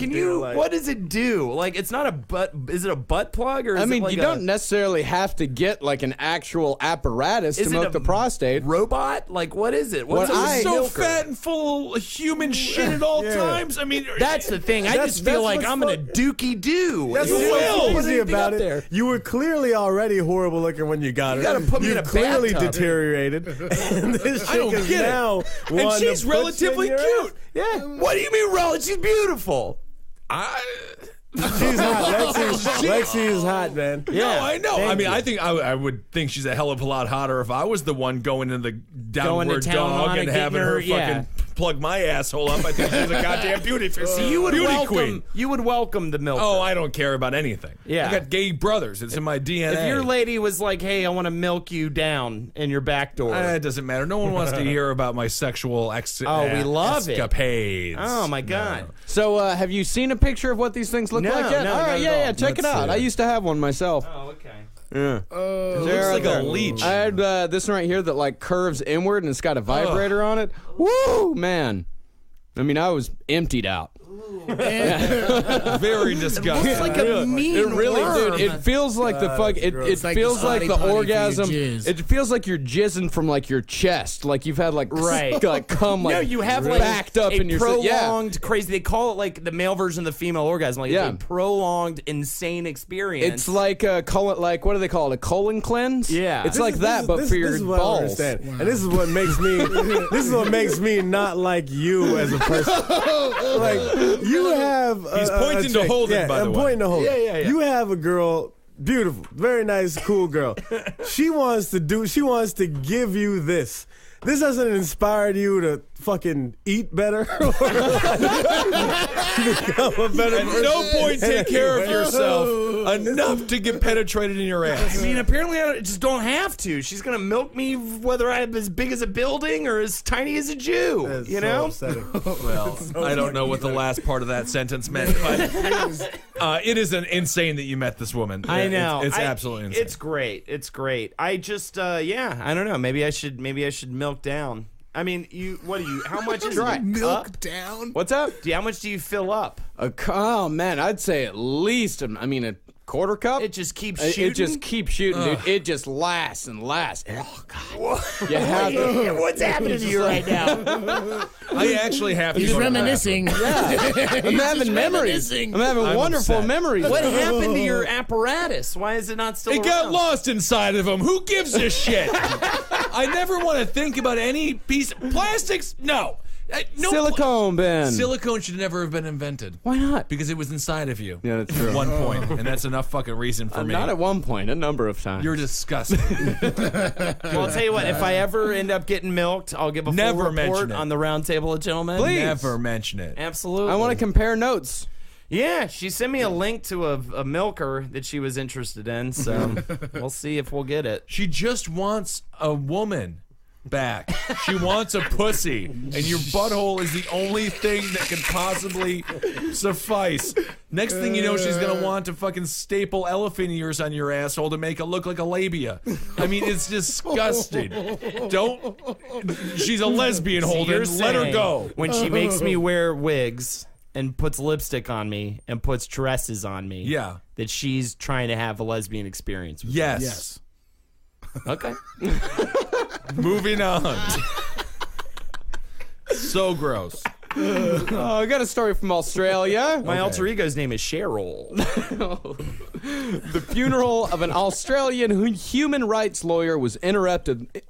what does it do? Like, it's not a butt, is it a butt plug? Or is it like you don't necessarily have to get, like, an actual apparatus to milk the prostate. Robot? Like, what is it? What's so fat and full of human shit at all times. I mean, that's the thing. I just feel like I'm gonna dookie doo. That's what's crazy about it. You were clearly already horrible looking when you got her. You gotta put me in a clearly bathtub. Deteriorated. And this I don't chick is get now it. And she's relatively cute. Yeah. What do you mean relative? She's beautiful. She's hot. Lexi is hot, man. Yeah, no, I know. I mean, I think I would think she's a hell of a lot hotter if I was the one going in the downward dog and having her fucking plug my asshole up. I think she's a goddamn beauty. So you would welcome the milker. Oh, I don't care about anything. Yeah, I got gay brothers. It's in my DNA. If your lady was like, "Hey, I want to milk you down in your back door," it doesn't matter. No one wants to hear about my sexual we love escapades. Oh my god. No. So, have you seen a picture of what these things look like yet? No, all right, yeah, check it out. I used to have one myself. Oh, okay. Yeah. It looks like a leech. I had this one right here that like curves inward and it's got a vibrator on it. Woo, man. I mean, I was emptied out. Very disgusting. It's like a mean It really, worm. dude. It feels like the fuck. It feels like the orgasm. It feels like you're jizzing from like your chest. Like you've had like cum like you have like backed up in your prolonged crazy. They call it like the male version of the female orgasm. Like a prolonged insane experience. It's like a colon. Like what do they call it? A colon cleanse. Yeah, it's like that, but for your balls. And this is what makes me. This is what makes me not like you as a person. Like you have. He's pointing to Holden, by the way. I'm pointing to Holden. Yeah. You have a girl, beautiful, very nice, cool girl. She wants to give you this. This hasn't inspired you to fucking eat better or become a better person. At no point take care of yourself enough to get penetrated in your ass. I mean, apparently I just don't have to. She's going to milk me whether I'm as big as a building or as tiny as a Jew. That's you so know? upsetting. Well, I don't know what the last part of that sentence meant, but it is insane that you met this woman. I know. It's absolutely insane. It's great. I just, I don't know. Maybe I should milk down. I mean, how much is it? Milk down? What's up? How much do you fill up? Oh man, I'd say at least. I mean, a quarter cup. It just keeps shooting. It just keeps shooting, dude. It just lasts and lasts. Oh God! You have to. What's happening to you right now? I actually have to. He's go to the reminiscing. I'm having memories. I'm having wonderful upset. memories. What happened to your apparatus? Why is it not still It got lost inside of him. Who gives a shit? I never want to think about any piece of plastics. No. No Silicone, Ben. Silicone should never have been invented. Why not? Because it was inside of you. Yeah, that's true. At one point, and that's enough fucking reason for me. Not at one point, a number of times. You're disgusting. Well, I'll tell you what. If I ever end up getting milked, I'll give a Never full mention report it. on the Roundtable of Gentlemen. Please. Never mention it. Absolutely. I want to compare notes. Yeah, she sent me a link to a milker that she was interested in, so we'll see if we'll get it. She just wants a woman back. She wants a pussy, and your butthole is the only thing that can possibly suffice. Next thing you know, she's gonna want to fucking staple elephant ears on your asshole to make it look like a labia. I mean, it's disgusting. Don't. She's a lesbian, So Holden. you're Let her saying go. When she makes me wear wigs and puts lipstick on me and puts dresses on me, Yeah. that she's trying to have a lesbian experience with Yes. Yes. me. Okay. Moving on. So gross. Oh, I got a story from Australia. My alter ego's name is Cheryl. The funeral of an Australian human rights lawyer was interrupted.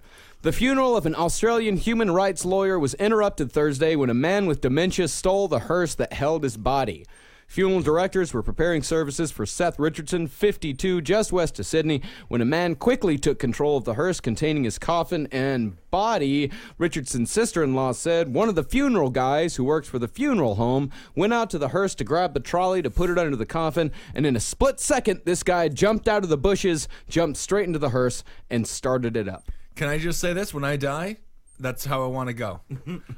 The funeral of an Australian human rights lawyer was interrupted Thursday when a man with dementia stole the hearse that held his body. Funeral directors were preparing services for Seth Richardson, 52, just west of Sydney, when a man quickly took control of the hearse containing his coffin and body. Richardson's sister-in-law said one of the funeral guys who works for the funeral home went out to the hearse to grab the trolley to put it under the coffin, and in a split second, this guy jumped out of the bushes, jumped straight into the hearse, and started it up. Can I just say this? When I die, that's how I want to go.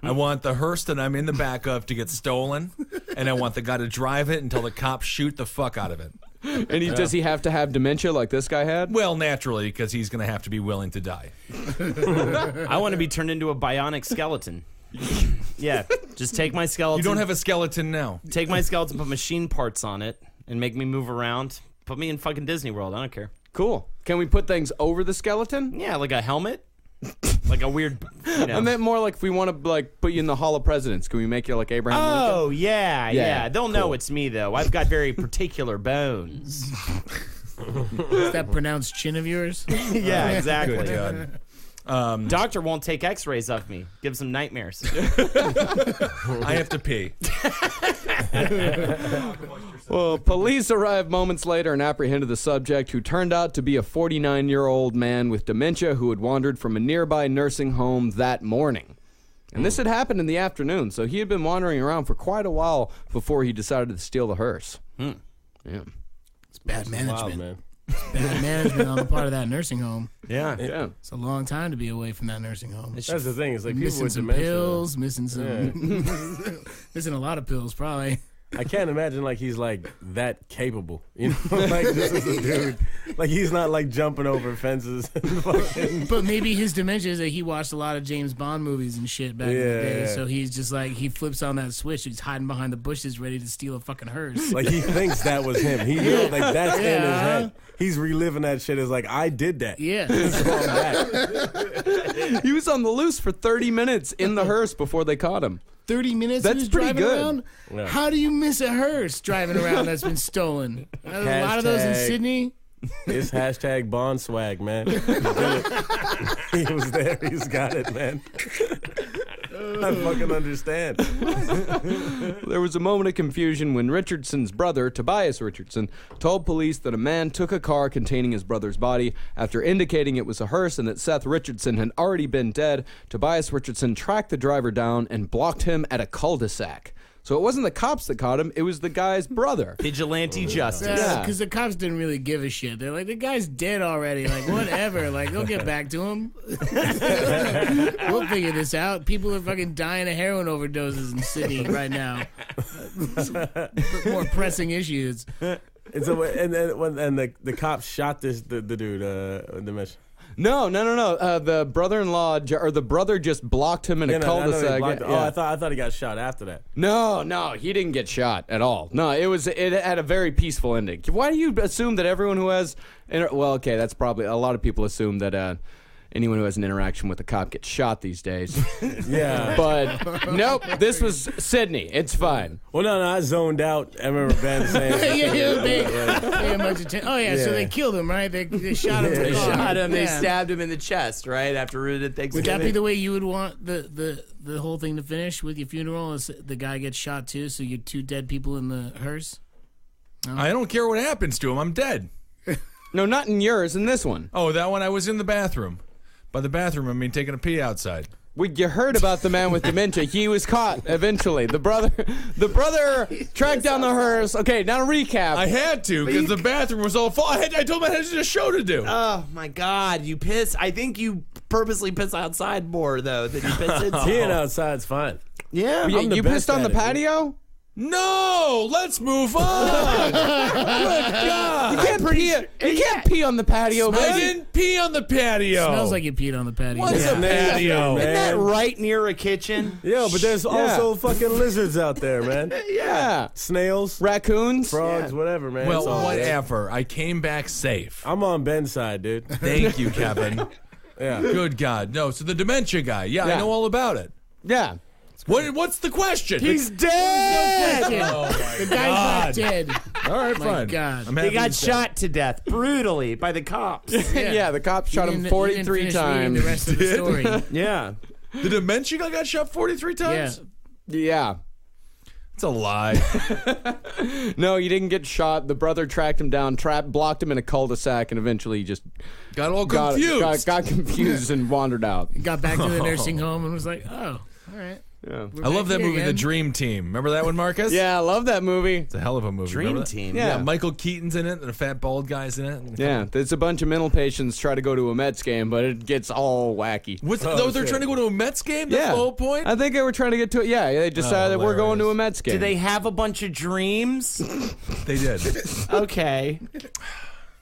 I want the hearse that I'm in the back of to get stolen, and I want the guy to drive it until the cops shoot the fuck out of it. And does he have to have dementia like this guy had? Well, naturally, because he's going to have to be willing to die. I want to be turned into a bionic skeleton. Yeah, just take my skeleton. You don't have a skeleton now. Take my skeleton, put machine parts on it, and make me move around. Put me in fucking Disney World. I don't care. Cool. Can we put things over the skeleton? Yeah, like a helmet. Like a weird, you know. I meant more like if we want to like put you in the Hall of Presidents. Can we make you like Abraham Lincoln? Oh, yeah. Yeah, They'll know it's me, though. I've got very particular bones. Is that pronounced chin of yours? Yeah, exactly. Good God. Doctor won't take x-rays of me. Gives him nightmares. I have to pee. Well, police arrived moments later and apprehended the subject, who turned out to be a 49-year-old man with dementia who had wandered from a nearby nursing home that morning. And this had happened in the afternoon, so he had been wandering around for quite a while before he decided to steal the hearse. Yeah. It's bad management. Wild, man. Bad management on the part of that nursing home. Yeah. Yeah. It's a long time to be away from that nursing home. That's the thing. It's like people Missing with some dementia. pills, missing some, missing a lot of pills, probably. I can't imagine like he's like that capable. You know, like this is a dude. Like he's not like jumping over fences. And fucking, But maybe his dementia is that he watched a lot of James Bond movies and shit back in the day. Yeah. So he's just like, he flips on that switch. He's hiding behind the bushes ready to steal a fucking hearse. like he thinks that was him. He knows like that's in his Yeah. head. He's reliving that shit as like I did that. Yeah. So I'm back. He was on the loose for 30 minutes in the hearse before they caught him. 30 minutes That's he was pretty driving good. around? Yeah. How do you miss a hearse driving around that's been stolen? There's a lot of those in Hashtag- Sydney. It's hashtag Bond swag, man. He did it. He was there. He's got it, man. I fucking understand. There was a moment of confusion when Richardson's brother, Tobias Richardson, told police that a man took a car containing his brother's body. After indicating it was a hearse and that Seth Richardson had already been dead, Tobias Richardson tracked the driver down and blocked him at a cul-de-sac. So it wasn't the cops that caught him, it was the guy's brother. Vigilante justice. Yeah. Because the cops didn't really give a shit. They're like, the guy's dead already. Like, whatever. Like, they'll get back to him. We'll figure this out. People are fucking dying of heroin overdoses in Sydney right now. More pressing issues. And so, and then when the cops shot the dude, the mission. No. The brother-in-law or the brother just blocked him in a cul-de-sac. I thought he got shot after that. No, he didn't get shot at all. No, it had a very peaceful ending. Why do you assume that everyone who has well, okay, that's probably a lot of people assume that anyone who has an interaction with a cop gets shot these days. Yeah. But nope, this was Sydney. It's fine. Well, no, I zoned out. I remember Ben saying. So they killed him, right? They shot him. They shot him. They stabbed him in the chest, right after Rooted Thanksgiving. Would that be the way you would want the whole thing to finish with your funeral? Is the guy gets shot too, so you 2 dead people in the hearse? No? I don't care what happens to him. I'm dead. No, not in yours. In this one. Oh, that one. I was in the bathroom. By the bathroom, I mean taking a pee outside. You heard about the man with dementia. He was caught eventually. The brother tracked down the hearse. Okay, now to recap. I had to because the bathroom was all full. I told him I had a show to do. Oh my God, you piss. I think you purposely piss outside more though than you piss inside. Peeing outside's fine. Yeah, you pissed on the patio. No, let's move on. Good God. You can't pee on the patio, I man. didn't pee on the patio. Smells like you peed on the patio. What's a patio? Isn't that right near a kitchen? Yeah, but there's also fucking lizards out there, man. Yeah. Snails, Raccoons, frogs, whatever, man. Well, It's all whatever. I came back safe. I'm on Ben's side, dude. Thank you, Kevin. Yeah. Good God. No, so the dementia guy. Yeah, I know all about it. Yeah. What's the question? He's dead. The guy's not dead. All right, My fine. God. I'm He happy got he's dead. shot to death brutally by the cops. Yeah, the cops shot him 43 times. The rest of the story. Yeah. The dementia guy got shot 43 times? Yeah. It's a lie. No, he didn't get shot. The brother tracked him down, blocked him in a cul-de-sac, and eventually he just Got all confused. got confused and wandered out. Got back to the nursing home and was like, oh, all right. Yeah. I love that movie, again. The Dream Team. Remember that one, Marcus? Yeah, I love that movie. It's a hell of a movie. Dream Remember that? Team. Yeah. Michael Keaton's in it, and a fat bald guy's in it. Yeah, there's a bunch of mental patients try to go to a Mets game, but it gets all wacky. They're trying to go to a Mets game? That's the whole point? I think they were trying to get to it. Yeah, they decided that we're going to a Mets game. Do they have a bunch of dreams? They did. Okay.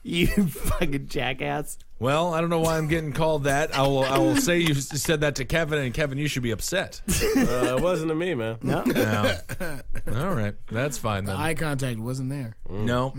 You fucking jackass. Well, I don't know why I'm getting called that. I will say you said that to Kevin, and Kevin, you should be upset. It wasn't to me, man. No. No. All right. That's fine then. Eye contact wasn't there. No.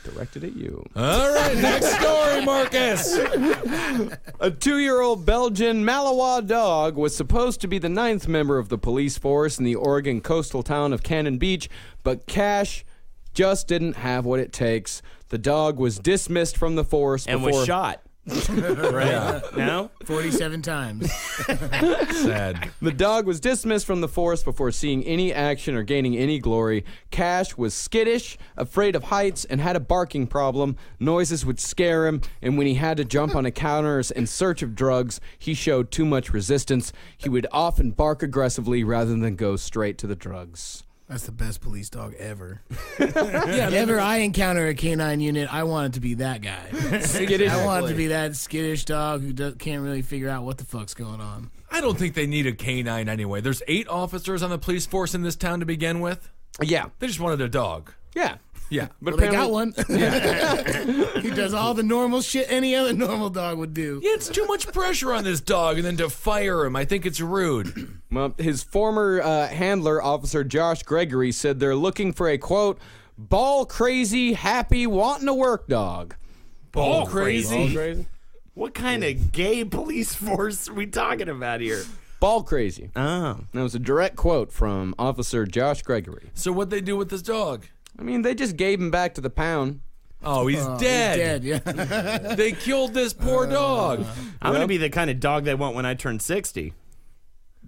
Directed at you. All right, next story, Marcus. A 2-year-old Belgian Malinois dog was supposed to be the 9th member of the police force in the Oregon coastal town of Cannon Beach, but Cash just didn't have what it takes. The dog was dismissed from the force And before was shot. Right. No? 47 times. Sad. The dog was dismissed from the force before seeing any action or gaining any glory. Cash was skittish, afraid of heights, and had a barking problem. Noises would scare him, and when he had to jump on counters in search of drugs, he showed too much resistance. He would often bark aggressively rather than go straight to the drugs. That's the best police dog ever. Whenever I encounter a canine unit, I want it to be that guy. Skittish. I want it to be that skittish dog who can't really figure out what the fuck's going on. I don't think they need a canine anyway. There's 8 officers on the police force in this town to begin with. Yeah. They just wanted a dog. Yeah. Yeah. But Well, they got one. He does all the normal shit any other normal dog would do. Yeah, it's too much pressure on this dog, and then to fire him, I think it's rude. Well, his former handler, Officer Josh Gregory, said they're looking for a, quote, ball crazy, happy, wanting to work dog. Ball All crazy. What kind of gay police force are we talking about here? Ball crazy. Oh. That was a direct quote from Officer Josh Gregory. So what'd they do with this dog? I mean, they just gave him back to the pound. Oh, he's dead. He's dead, yeah. They killed this poor dog. I'm going to be the kind of dog they want when I turn 60.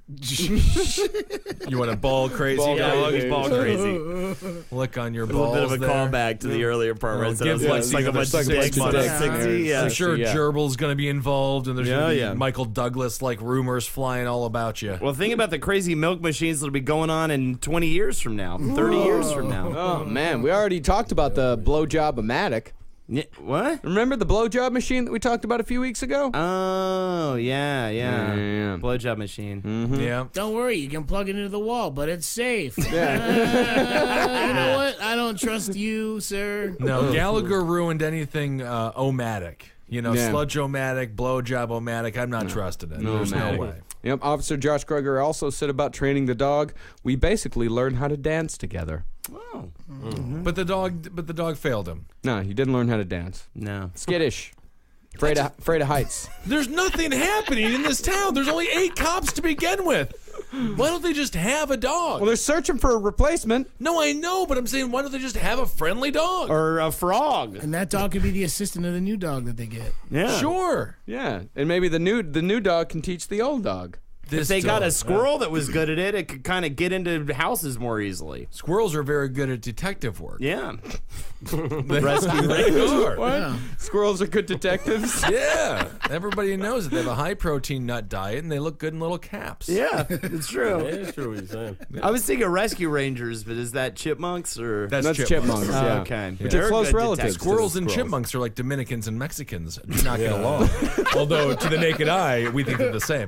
You want a ball crazy dog? He's ball crazy. Lick on your A little balls bit of a there. callback to the earlier part where I said I was give like, one like a bunch of dicks on a 60. Yeah. I'm sure Yeah. Gerbil's going to be involved, and there's going to be Yeah. Michael Douglas like rumors flying all about you. Well, think about the crazy milk machines that'll be going on in 20 years from now, 30 years from now. Oh, man. We already talked about the blowjob-o-matic. Yeah, what? Remember the blowjob machine that we talked about a few weeks ago? Oh, yeah. Yeah. Blowjob machine. Yeah. Don't worry, you can plug it into the wall, but it's safe. Yeah. You know what? I don't trust you, sir. No, Gallagher ruined anything omatic. Sludge-o-matic, blowjob-o-matic. I'm not trusting it. There's no way. Yep. Officer Josh Kruger also said about training the dog, we basically learned how to dance together. Oh. But the dog failed him. No, he didn't learn how to dance. No. Skittish. Afraid of heights. There's nothing happening in this town. There's only 8 cops to begin with. Why don't they just have a dog? Well, they're searching for a replacement. No, I know, but I'm saying, why don't they just have a friendly dog? Or a frog. And that dog could be the assistant of the new dog that they get. Yeah. Sure. Yeah, and maybe the new dog can teach the old dog. If they got a squirrel that was good at it, it could kind of get into houses more easily. Squirrels are very good at detective work. Yeah. Rescue radar. What? Squirrels are good detectives? Yeah. Everybody knows that they have a high-protein nut diet, and they look good in little caps. Yeah, it's true. It's true what you're saying. I was thinking rescue rangers, but is that chipmunks or? That's chipmunks. Yeah. Okay. Which are close relatives. Squirrels and chipmunks are like Dominicans and Mexicans. Do not get along. Although, to the naked eye, we think they're the same.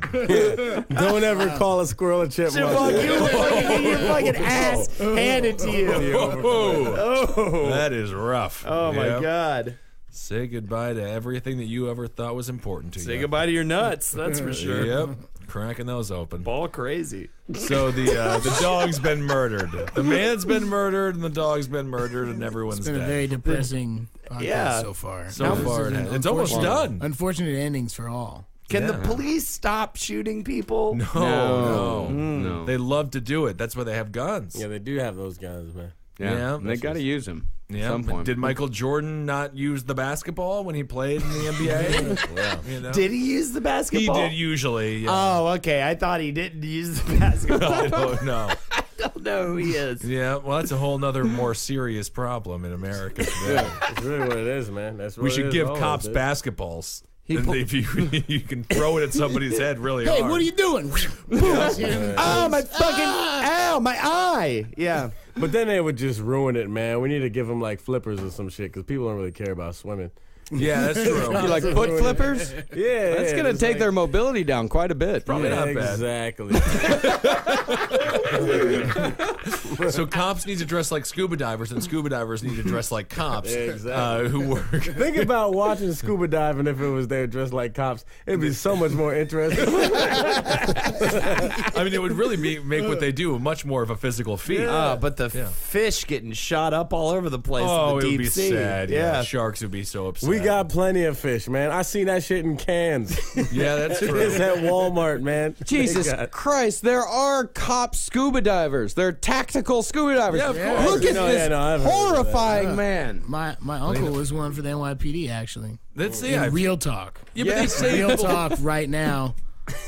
Don't ever call a squirrel a chipmunk. You fucking ass handed to you. Oh, that is rough. Oh my God. Say goodbye to everything that you ever thought was important to you. Say goodbye to your nuts. That's for sure. Yep. Cracking those open. Ball crazy. So the dog's been murdered. The man's been murdered, and the dog's been murdered, and everyone's It's been dead. a very depressing podcast so far. So far, it's almost done. Unfortunate endings for all. Can the police stop shooting people? No. They love to do it. That's why they have guns. Yeah, they do have those guns, man. Yeah, and they got to use them. Yeah. At some point. Did Michael Jordan not use the basketball when he played in the NBA? Did he use the He basketball? did usually. Yeah. Oh, okay. I thought he didn't use the basketball. I don't know. I don't know who he is. Yeah, well, that's a whole nother more serious problem in America today. That's really what it is, man. That's what We it should is give always, cops dude. basketballs. And if you can throw it at somebody's head really Hey, hard. what are you doing? Oh, my fucking, ow, my eye. Yeah. But then they would just ruin it, man. We need to give them like flippers or some shit because people don't really care about swimming. Yeah, that's true. You like foot flippers? Yeah, That's going to take their mobility down quite a bit. Probably not bad. Exactly. So cops need to dress like scuba divers, and scuba divers need to dress like cops Exactly. who work. Think about watching scuba diving if it was they dressed like cops. It'd be so much more interesting. I mean, it would really make what they do much more of a physical feat. But the fish getting shot up all over the place Oh, in the it would deep be sea. sad. Yeah, sharks would be so upset. We got plenty of fish, man. I seen that shit in cans. Yeah, that's It's true. at Walmart, man. Jesus They got- Christ, there are cop scuba divers. They're tactical scuba divers. Yeah, of course. Look at No, this yeah, no, I've heard of that. horrifying man. My uncle was one for the NYPD, actually. That's In real talk. Yeah, but they save Real people. talk right now.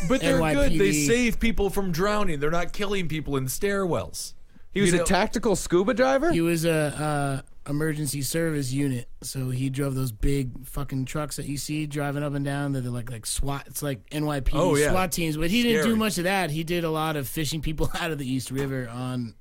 But they're good. They NYPD. save people from drowning. They're not killing people in stairwells. He was a tactical scuba diver? He was a emergency service unit, so he drove those big fucking trucks that you see driving up and down. That they're like SWAT. It's like NYPD SWAT teams, but he didn't do much of that. He did a lot of fishing people out of the East River on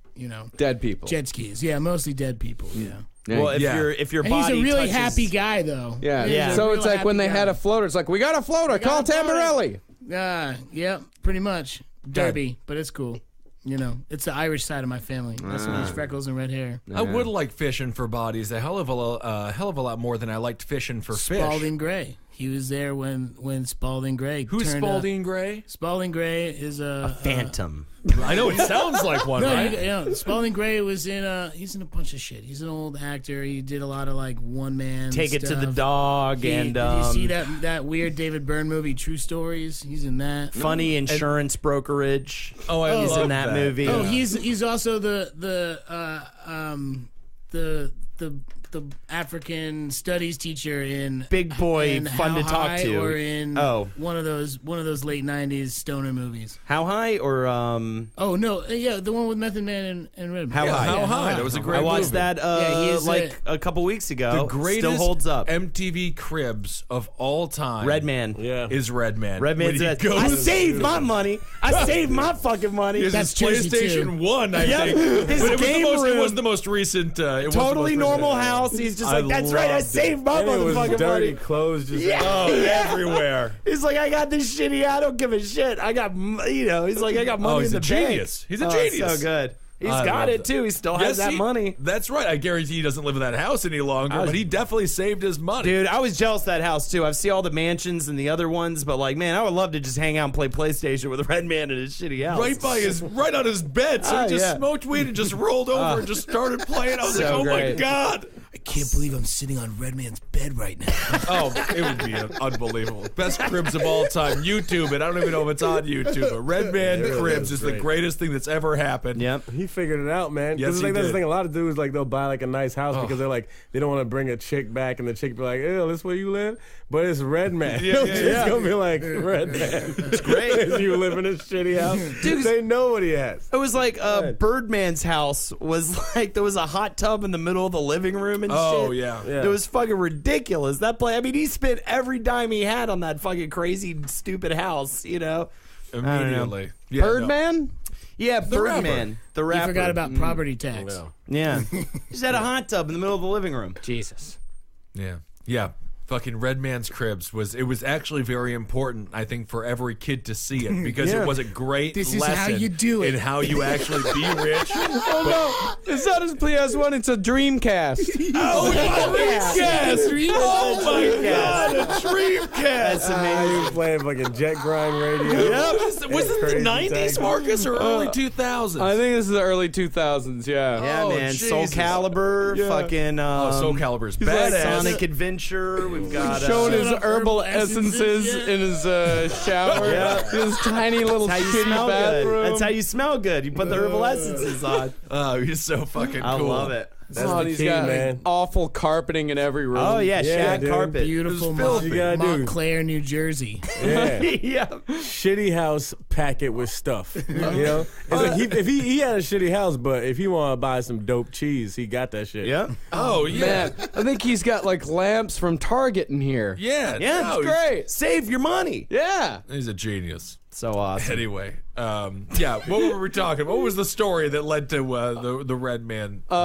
dead people. jet skis. Yeah, mostly dead people. Yeah. Well, if your And body he's a really touches, happy guy, though. Yeah. He's So a it's real like when they happy had guy. a floater. It's like, we got a floater. Call got a floater. Tamborelli. Yeah, pretty much. Derby, but it's cool. It's the Irish side of my family. That's why there's freckles and red hair. I would like fishing for bodies a hell of a lot more than I liked fishing for fish. Spalding Gray. He was there when Spalding Gray. Who's turned Spalding Gray? Spalding Gray is a phantom. I know it sounds like one, No, right? Spalding Gray was he's in a bunch of shit. He's an old actor. He did a lot of like one man. Take it to the dog and did you see that weird David Byrne movie, True Stories? He's in that. funny insurance brokerage. Oh, I He's love in that movie. Oh, he's also the African studies teacher in Big Boy, in fun How to talk High, to. or in one of those late '90s stoner movies. How High or Oh no, yeah, the one with Method Man and Redman. How High? How High? That was a great I watched movie. that he is a couple weeks ago. The greatest Still holds up. MTV Cribs of all time. Redman. Yeah. Is Redman. Redman When he says, goes- "I saved my money. I saved my fucking money." His That's Jersey, PlayStation too. 1, I Yep. think. His But game it room. was the most recent. It was the most Totally recent. normal house. He's just like, "That's right. I saved my And it was motherfucking dirty money." clothes just Oh, everywhere. He's like, "I got this shitty. I don't give a shit. I got, he's like, I got money he's in a the bank." genius. He's a It's genius. so good. He's got it too. He still has that money. That's right. I guarantee he doesn't live in that house any longer, but he definitely saved his money. Dude, I was jealous of that house too. I've seen all the mansions and the other ones, but like, man, I would love to just hang out and play PlayStation with a red man in his shitty house. Right on his bed. So he just smoked weed and just rolled over and just started playing. I was like, oh my God. I can't believe I'm sitting on Redman's bed right now. Oh, it would be unbelievable. Best cribs of all time. YouTube it. I don't even know if it's on YouTube, but Redman Cribs is the greatest thing that's ever happened. Yep. He figured it out, man. Yes, like, he that's the did. thing. A lot of dudes, like, they'll buy, like, a nice house because they're like, they don't want to bring a chick back, and the chick be like, ew, this where you live? But it's Redman. It's going to be like, Redman. It's great. You live in a shitty house. Dude, they know what he has. It was like Birdman's house was like, there was a hot tub in the middle of the living room and shit. Oh, yeah. It was fucking ridiculous. That play, I mean, he spent every dime he had on that fucking crazy, stupid house, you know? Immediately. Yeah, Birdman? Yeah, Birdman. The rapper. You forgot about property tax. Yeah. He just had a hot tub in the middle of the living room. Jesus. Yeah. Yeah. Fucking Redman's Cribs was actually very important, I think, for every kid to see it because it was a great This is lesson how you do it. in how you actually be rich. Oh no! It's not his PS1, it's a Dreamcast. Oh, Dreamcast! Oh my God, a Dreamcast! That's amazing. He was playing fucking jet grind radio. Was this the 90s, Marcus, or early 2000s? I think this is the early 2000s, yeah. Yeah, Oh, man. Jesus. Soul Calibur, fucking Soul Calibur's like badass. Sonic Adventure. We've got Showing his up, herbal herbal essences essences, in his shower. His tiny little That's how you shitty smell bathroom. good. That's how you smell good. You put the herbal essences on. Oh, he's so fucking cool. I love it. That's Oh, the he's key, got man. awful carpeting in every room. Oh yeah, Yeah, shag dude. carpet. Beautiful You gotta do. Montclair, New Jersey. Yeah. Yeah. Shitty house, pack it with stuff. You know? It's like if he had a shitty house, but if he want to buy some dope cheese, he got that shit. Yeah. Oh, yeah. Man, I think he's got like lamps from Target in here. Yeah. Yeah, no, it's great. Save your money. Yeah. He's a genius. So awesome. Anyway, yeah, what were we talking? What was the story that led to the Red Man? We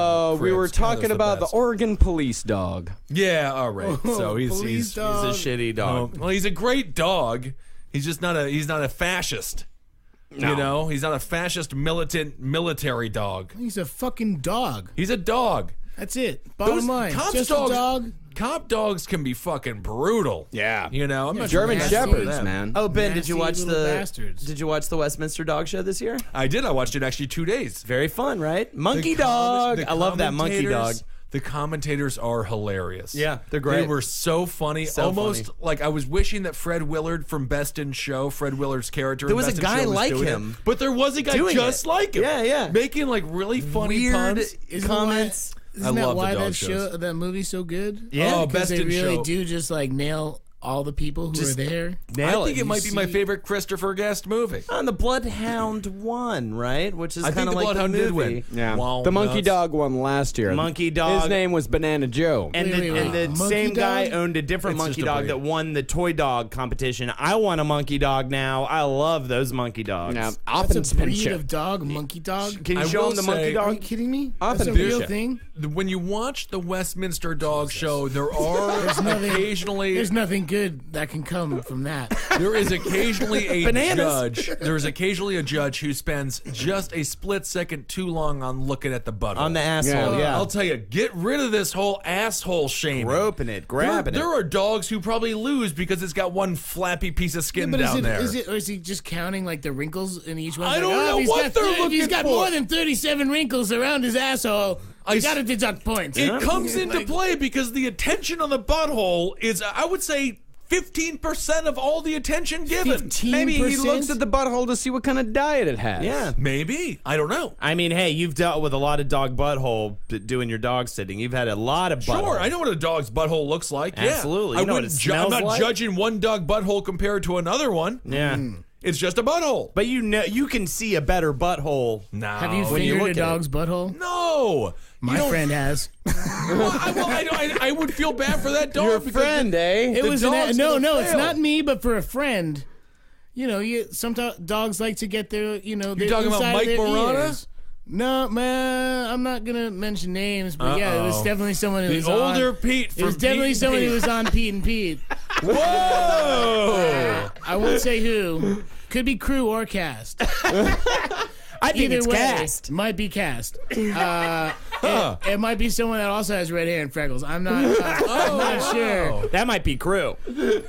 were Cribs? talking That was about the best. Oregon police dog. Yeah, all right. So he's Police dog. He's a shitty dog. well, he's a great dog. He's just not a fascist. You know, he's not a fascist militant military dog. He's a fucking dog. He's a dog. That's it. Bottom line. cops Just dogs, a dog. Cop dogs can be fucking brutal. Yeah. You know, I'm not German nasty to Shepherds, them. man. Oh, Ben, did you watch Nasty little the bastards. Did you watch the Westminster Dog Show this year? I did. I watched it actually 2 days. Very fun, right? Monkey The dog. the I love that monkey dog. commentators- The commentators are hilarious. Yeah, they're great. They were so funny. So Almost funny. like I was wishing that Fred Willard from Best in Show, Fred Willard's character, There in was Best a in guy Show was like doing him it. But there was a guy doing just it. like him. Yeah, yeah. Making like really funny Weird puns. comments. Isn't I that love the why dog that shows. that movie's so good? Yeah, Oh, because Best they in really Show. do just like nail all the people who are there. I think it might be my see- favorite Christopher Guest movie. On the Bloodhound won, right? Which is I kind think of the like Bloodhound the did movie. win. Yeah. Walnuts. The monkey dog won last year. Monkey dog. His name was Banana Joe. And Wait, the Monkey same guy dog? owned a different It's monkey just a dog breed. that won the toy dog competition. I want a monkey dog now. I love those monkey dogs. Yeah, That's a breed Offenspincher. of dog, monkey dog. Can you I show will him the monkey say- Are you dog? kidding me? Up That's a and real Bishop. thing. When you watch the Westminster Dog Show, there are occasionally There's nothing good that can come from that. There is occasionally a Bananas. judge. There is occasionally a judge who spends just a split second too long on looking at the butthole. On the asshole, yeah. I'll tell you, get rid of this whole asshole shaming. Groping it, grabbing there it. are dogs who probably lose because it's got one flappy piece of skin But down there. or is he just counting like the wrinkles in each one? I Like, don't know if he's what got they're if he's looking got for. more than 37 wrinkles around his asshole. I You got to deduct points. It comes into Like- play because the attention on the butthole is, I would say, 15% of all the attention given. 15%? Maybe he looks at the butthole to see what kind of diet it has. Yeah. Maybe. I don't know. I mean, hey, you've dealt with a lot of dog butthole doing your dog sitting. You've had a lot of butthole. Sure, I know what a dog's butthole looks like. Yeah. Absolutely. I You know what wouldn't it I'm smells not like? judging one dog butthole compared to another one. Yeah. It's just a butthole. But you know, you can see a better butthole. No. Have you when you fingered look a at dog's butthole? No. My friend has. I would feel bad for that dog. Your because friend, eh? It The was dog's no, gonna it's fail. not me, but for a friend. You know, some dogs like to get their, their talking about inside Mike of their Morana? ears. No, man, I'm not gonna mention names, but yeah, it was Uh-oh. definitely someone who The was older on, Pete It from was definitely Pete and someone Pete. who was on Pete and Pete. Whoa! I won't say who. Could be crew or cast. I think either it's way, cast. might be cast. It might be someone that also has red hair and freckles. I'm not sure. That might be Crew.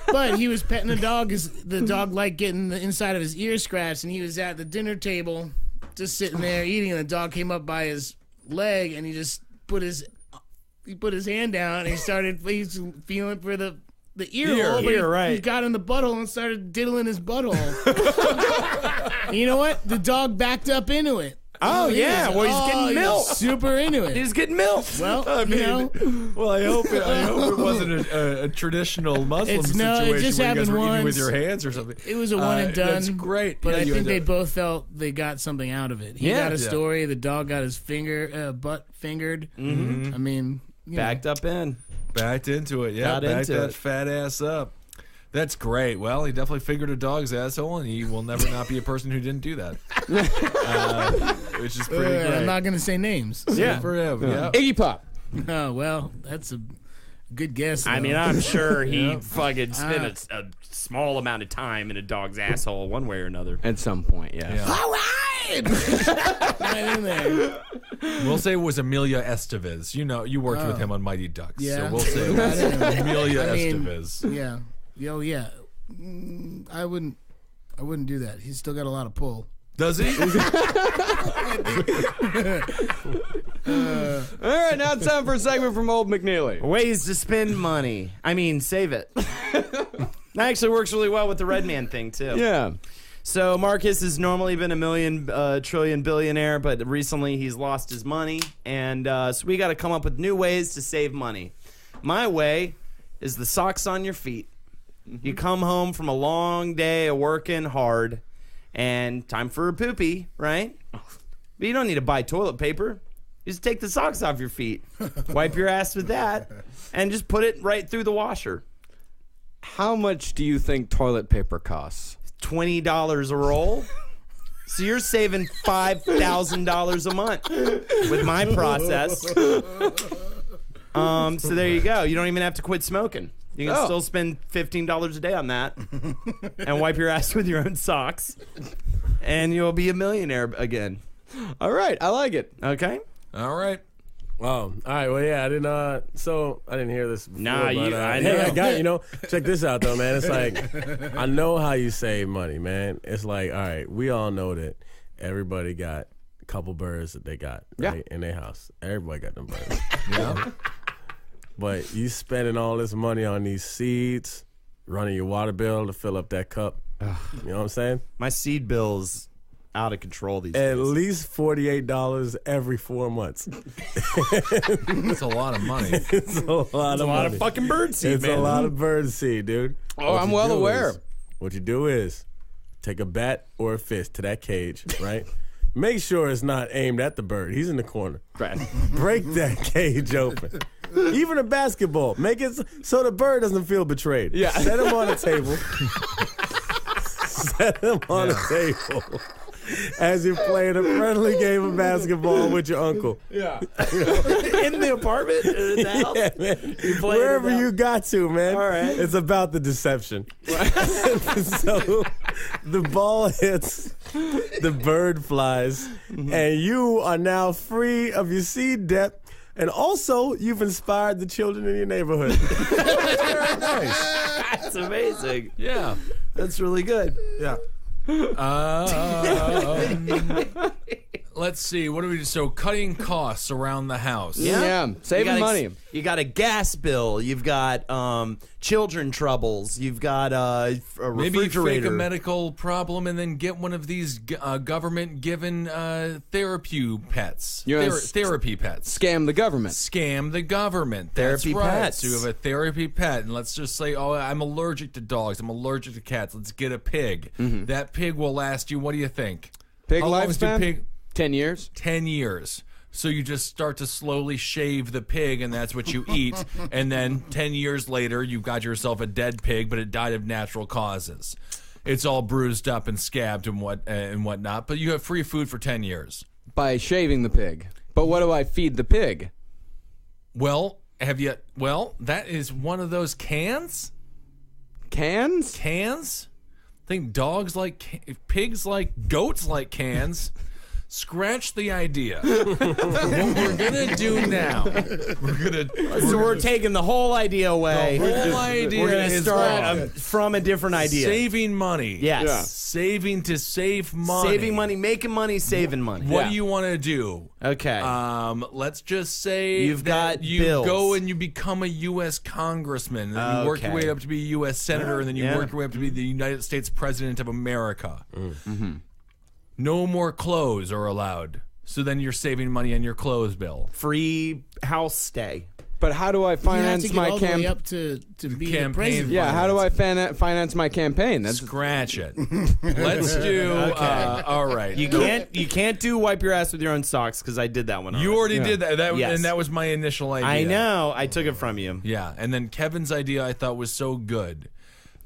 But he was petting the dog because the dog liked getting the inside of his ear scratched, and he was at the dinner table just sitting there eating, and the dog came up by his leg, and he just put his hand down, and he's feeling for the ear hole, but he got in the butthole and started diddling his butthole. And you know what? The dog backed up into it. Oh, yeah. Well, he's getting milk. Super into it. He's getting milk. Well, I mean, well, I hope it wasn't a traditional Muslim situation it just where you guys happened were eating with once. your hands or something. It was a one and done. That's great. But Yeah, I you think end they up- both felt they got something out of it. He got a story. The dog got his butt fingered. Mm-hmm. I mean, Backed up in. Backed into it, yeah. Got Backed into that it. fat ass up. That's great. Well, he definitely fingered a dog's asshole, and he will never not be a person who didn't do that. Which is pretty great. I'm not going to say names. Yeah, for him. Yeah. Iggy Pop. Oh, well, that's a good guess. I though. right. I'm sure he fucking spent a small amount of time in a dog's asshole one way or another. At some point, yeah. All right. Right in there. We'll say it was Amelia Estevez. You know, you worked with him on Mighty Ducks. Yeah. So we'll say it was Amelia Estevez. Yeah. Yo, yeah. I wouldn't do that. He's still got a lot of pull. Does he? All right, now it's time for a segment from Holden McNeely. Ways to spend money. I mean, save it. That actually works really well with the Red Man thing, too. Yeah. So Marcus has normally been a million, trillion billionaire, but recently he's lost his money. And so we got to come up with new ways to save money. My way is the socks on your feet. You come home from a long day of working hard and time for a poopy, right? But you don't need to buy toilet paper. You just take the socks off your feet, wipe your ass with that, and just put it right through the washer. How much do you think toilet paper costs? $20 a roll. So you're saving $5,000 a month with my process. So there you go. You don't even have to quit smoking. You can still spend $15 a day on that and wipe your ass with your own socks, and you'll be a millionaire again. All right, I like it. Okay? All right. Wow. All right. Well, yeah, I didn't hear this before. Nah, but, I hey, know. I got, check this out, though, man. It's like, I know how you save money, man. It's like, all right, we all know that everybody got a couple birds that they got right, in their house. Everybody got them birds. Yeah. But you spending all this money on these seeds, running your water bill to fill up that cup. You know what I'm saying? My seed bill's out of control these At days. least $48 every 4 months. That's a lot of money. It's a lot of fucking bird seed, It's man. a lot of bird seed, dude. Oh, What I'm you well do aware. is- What you do is take a bat or a fist to that cage, right? Make sure it's not aimed at the bird. He's in the corner. Break that cage open. Even a basketball. Make it so the bird doesn't feel betrayed. Yeah. Set him on a table. Set him on a table. As you're playing a friendly game of basketball with your uncle. Yeah. In the apartment? In the house? Yeah, man. You play Wherever it out. you got to, man. All right. It's about the deception. So the ball hits, the bird flies, and you are now free of your seed debt. And also, you've inspired the children in your neighborhood. Very nice. That's amazing. Yeah. That's really good. Yeah. Let's see. What do we do? So cutting costs around the house. Yeah, saving money. You got a gas bill. You've got children troubles. You've got a Maybe fake refrigerator. a medical problem and then get one of these government-given therapy pets. You're gonna Therapy pets. Scam the government. Scam the government. Therapy That's right. pets. So you have a therapy pet, and let's just say, oh, I'm allergic to dogs. I'm allergic to cats. Let's get a pig. That pig will last you. What do you think? Pig How long is the lifespan? pig? 10 years. 10 years. So you just start to slowly shave the pig, and that's what you eat. And then 10 years later, you've got yourself a dead pig, but it died of natural causes. It's all bruised up and scabbed and whatnot, but you have free food for 10 years. By shaving the pig. But what do I feed the pig? Well, that is one of those cans? Cans? Cans? I think dogs like pigs like goats like cans. Scratch the idea. What we're gonna do now, we're taking the whole idea away. The whole idea We're gonna is start from a different idea. Saving money. Yes. Yeah. Saving to save money. Saving money, making money, saving money. What do you want to do? Okay. Let's just say You've got you bills. go and you become a U.S. congressman, and then you work your way up to be a U.S. senator, and then you work your way up to be the United States president of America. Mm-hmm. No more clothes are allowed. So then you're saving money on your clothes bill. Free house stay. But how do I finance my campaign? Up to be the president. Yeah, how do I finance my campaign? Scratch it. Let's do. All right. You can't do wipe your ass with your own socks because I did that one. You already did that. Yes. And that was my initial idea. I know. I took it from you. Yeah, and then Kevin's idea I thought was so good.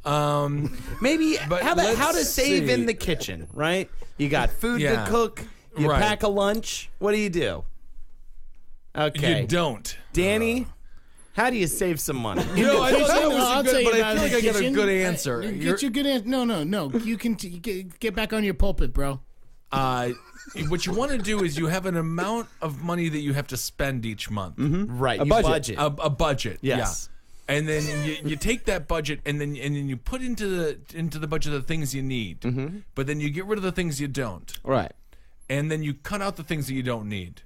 Maybe how to save in the kitchen, right? You got food to cook. You pack a lunch. What do you do? Okay. You don't. Danny, how do you save some money? No, I thought that was good, but I feel like I got a good answer. Get your good answer. No. You can get back on your pulpit, bro. What you want to do is you have an amount of money that you have to spend each month. Mm-hmm. Right. A budget. A budget. Yes. Yeah. And then you take that budget and then you put into the budget the things you need. Mm-hmm. But then you get rid of the things you don't. Right. And then you cut out the things that you don't need.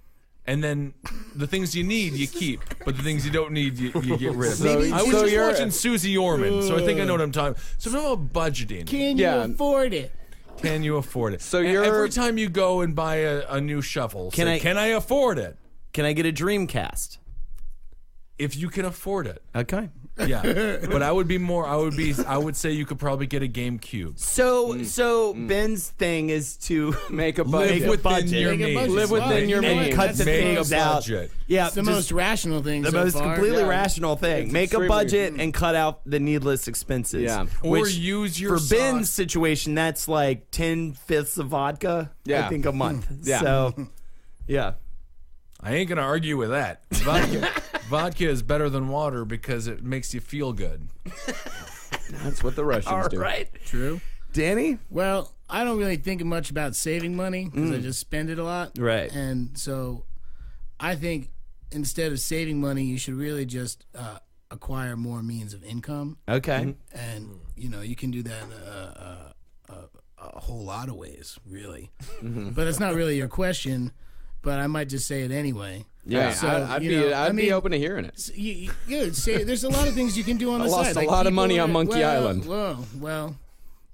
And then the things you need, you keep. But the things you don't need, you get rid of. I was just watching Susie Orman, so I think I know what I'm talking about. So I'm about budgeting. Can you afford it? Can you afford it? So every time you go and buy a new shovel, can I afford it? Can I get a Dreamcast? If you can afford it. Okay. Yeah. But I would say you could probably get a GameCube. So Ben's thing is to make a budget. Live within your means. Live within your means. Cut the things out. Yeah, it's the most rational thing. The most completely rational thing. It's make a budget and cut out the needless expenses. Yeah. Or use your for Ben's situation, that's like 10/5 of vodka. Yeah. I think a month. Yeah. So, yeah. I ain't gonna argue with that. Vodka is better than water because it makes you feel good. That's what the Russians do. All right. True. Danny? Well, I don't really think much about saving money because I just spend it a lot. Right. And so I think instead of saving money, you should really just acquire more means of income. Okay. And, you can do that a whole lot of ways, really. But it's not really your question, but I might just say it anyway. Yeah, so, I'd be open to hearing it. There's a lot of things you can do on the side. I lost a lot of money on Monkey Island. Well,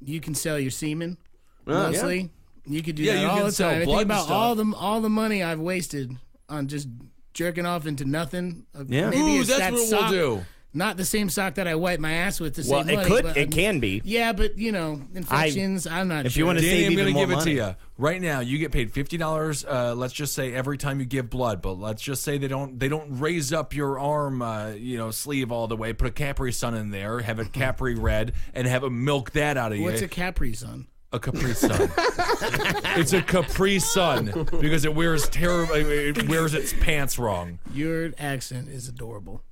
you can sell your semen, Yeah. mostly. You could do that you all can the sell time. blood Think and about stuff. all the money I've wasted on just jerking off into nothing. Yeah. Maybe Ooh, it's that's that what sock, we'll do. Not the same sock that I wipe my ass with to Well, save money. But it can be. Yeah, but infections. I'm not. If sure. you want to Danny, save I'm even going to more give it money. to you. Right now, you get paid $50, let's just say, every time you give blood. But let's just say they don't raise up your arm, sleeve all the way, put a Capri Sun in there, have it Capri red, and have it milk that out of you. What's a Capri Sun? A Capri Sun. It's a Capri Sun because it wears terrible. It wears its pants wrong. Your accent is adorable.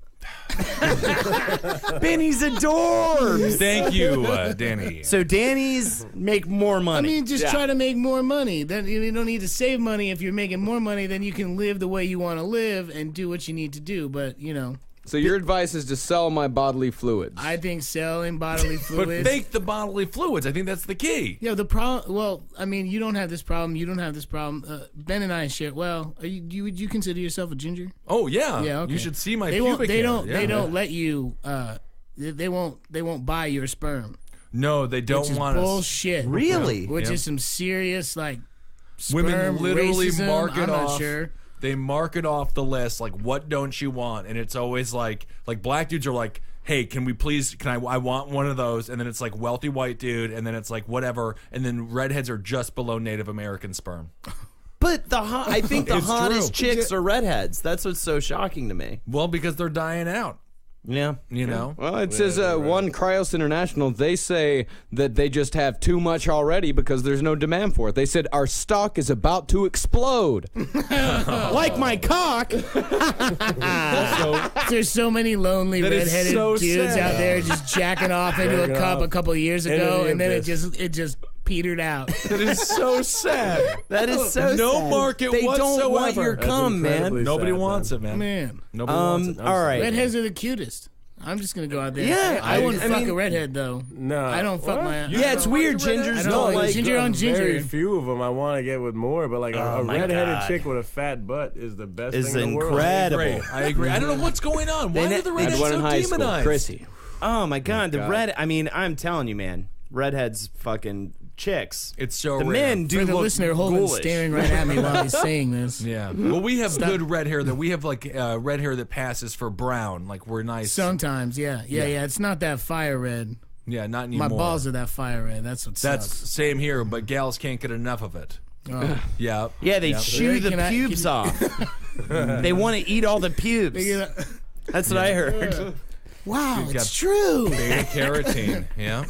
Benny's adorbs. Thank you, Danny. So Danny's make more I money. mean, just try to make more money. Then you don't need to save money. If you're making more money, then you can live the way you want to live and do what you need to do. But So your advice is to sell my bodily fluids. I think selling bodily But fluids. fake the bodily fluids. I think that's the key. Yeah, the problem. Well, I mean, you don't have this problem. You don't have this problem. Ben and I share. Well, would you consider yourself a ginger? Oh yeah. Yeah. Okay. You should see my They pubic won't. They hair. don't. Yeah. They don't let you. They won't buy your sperm. No, they don't Which is want us. bullshit. Really? Which Yep. is some serious sperm Women literally racism. mark it I'm off. not sure. They mark it off the list. Like, what don't you want? And it's always like black dudes are like, hey, can I want one of those? And then it's like wealthy white dude, and then it's like whatever, and then redheads are just below Native American sperm. But I think the It's hottest true. chicks are redheads. That's what's so shocking to me. Well, because they're dying out. Yeah. You know. Well, it says one Cryos International, they say that they just have too much already because there's no demand for it. They said our stock is about to explode. Like my cock. There's so many lonely That is redheaded so dudes sad. out there just jacking off into a cup a couple years ago, and then it just petered out. That is so sad. That is so No sad. market They whatsoever. don't want your That's cum, incredibly man. Nobody sad, wants it, man. Man, Nobody wants it. All right. redheads are the cutest. I'm just gonna go out there. Yeah, I wouldn't I fuck mean- a redhead though. No, I don't fuck what? my. Yeah, it's weird. Gingers I don't don't like. ginger on ginger. Very few of them I want to get with more, but like a my redheaded God. chick with a fat butt is the best Is thing in the world. incredible. I agree. I don't know what's going on. Why are the I redheads had one so in high school, demonized? Chrissy. Oh my God, the red. I mean, I'm telling you, man. Redheads, fucking chicks. It's so The rare. men do For the look listener, Holden's ghoulish. staring right at me while he's saying this. Yeah. Well, we have good red hair. That we have like red hair that passes for brown. Like we're nice. Sometimes, yeah. It's not that fire red. Yeah, not My anymore. balls are that fire red. That's what That's sucks. same here, but gals can't get enough of it. Oh. Yeah. Yeah, they chew the Can I- pubes off. They want to eat all the pubes. That's what I heard. Wow, You've it's got- true. Beta carotene. Yeah.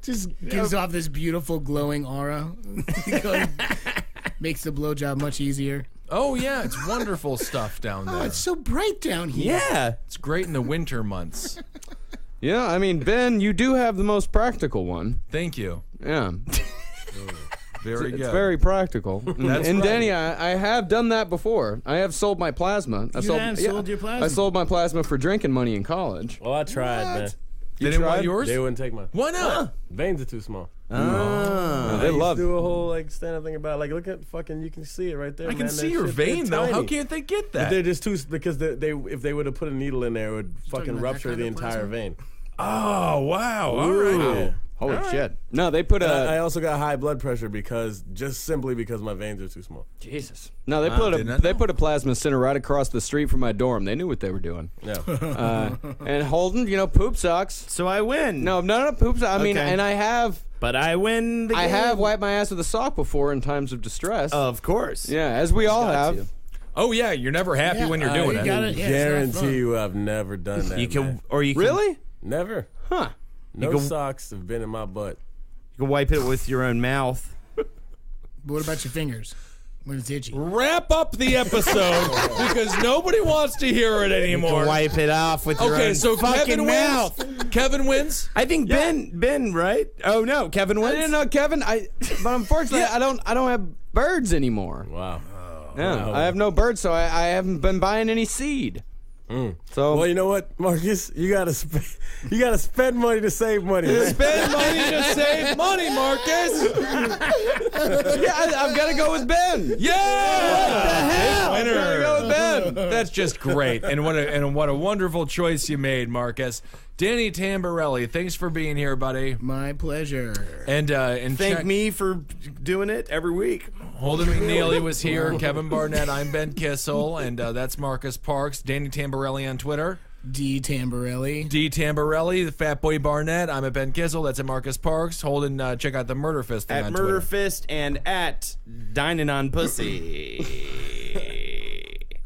Just gives off this beautiful glowing aura. Makes the blowjob much easier. Oh yeah, it's wonderful stuff down there. Oh, it's so bright down here. Yeah. It's great in the winter months. Yeah, I mean, Ben, you do have the most practical one. Thank you. Yeah. Very good. It's very practical. That's and right. Danny, I have done that before. I have sold my plasma. I have sold your plasma? I sold my plasma for drinking money in college. Well, I tried, man. They didn't want tried? yours? They wouldn't take mine. Why not? Veins are too small. They I used love to do a whole like stand-up thing about like look at fucking you can see it right there. I can man. see That your shit, they're vein though. How tiny. can't they get But that? they're just too because they if they would have put a needle in there, it would fucking about that rupture kind the of entire plasma? vein. Oh wow! All right. Yeah. Holy shit. No, they put I a... also got high blood pressure because simply because my veins are too small. Jesus. No, they didn't put a plasma center right across the street from my dorm. They knew what they were doing. Yeah. And Holden, poop sucks. So I win. No, poop sucks. I mean, Okay. and I have win the game. I have wiped my ass with a sock before in times of distress. Of course. Yeah, as we all Got have. to. Oh yeah, you're never happy when you're doing you it. got it. Yeah, it's not Guarantee fun. you I've never done that. You can, man. or you can, Really? Never. Huh. No can- socks have been in my butt. you can wipe it with your own mouth. But what about your fingers when it's itchy? Wrap up the episode because nobody wants to hear it You anymore. can wipe it off with your Okay, own so fucking Kevin mouth. wins. Kevin wins. I think Ben, right? Oh no, Kevin I wins. didn't know, Kevin. But unfortunately, I don't have birds anymore. Wow. Yeah, I have no birds, so I haven't been buying any seed. So Well, you know what, Marcus? You gotta spend money to save money. Spend money to save money, Marcus. I've got to go with Ben. Yeah. What the hell? Winner. I've got to go with Ben. That's just great, and what a wonderful choice you made, Marcus. Danny Tamborelli, thanks for being here, buddy. My pleasure. And Thank check- me for doing it every week. Holden McNeely was here. Kevin Barnett. I'm Ben Kissel, and that's Marcus Parks. Danny Tamborelli on Twitter. D. Tamborelli. D. Tamborelli, the Fat Boy Barnett. I'm at Ben Kissel. That's at Marcus Parks. Holden, check out the Murder Fist thing At on Murder Twitter. Fist and at Dining on Pussy.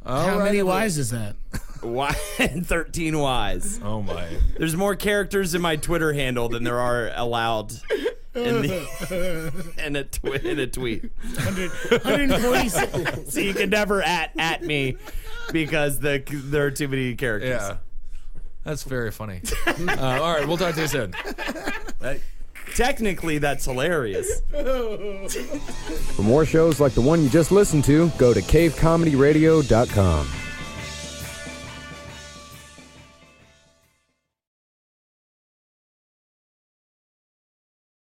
How many Y's is that? Why 13 Y's. Oh my! There's more characters in my Twitter handle than there are allowed in a tweet. 146. So you can never at me because there are too many characters. Yeah, that's very funny. All right, we'll talk to you soon. Technically, that's hilarious. For more shows like the one you just listened to, go to cavecomedyradio.com.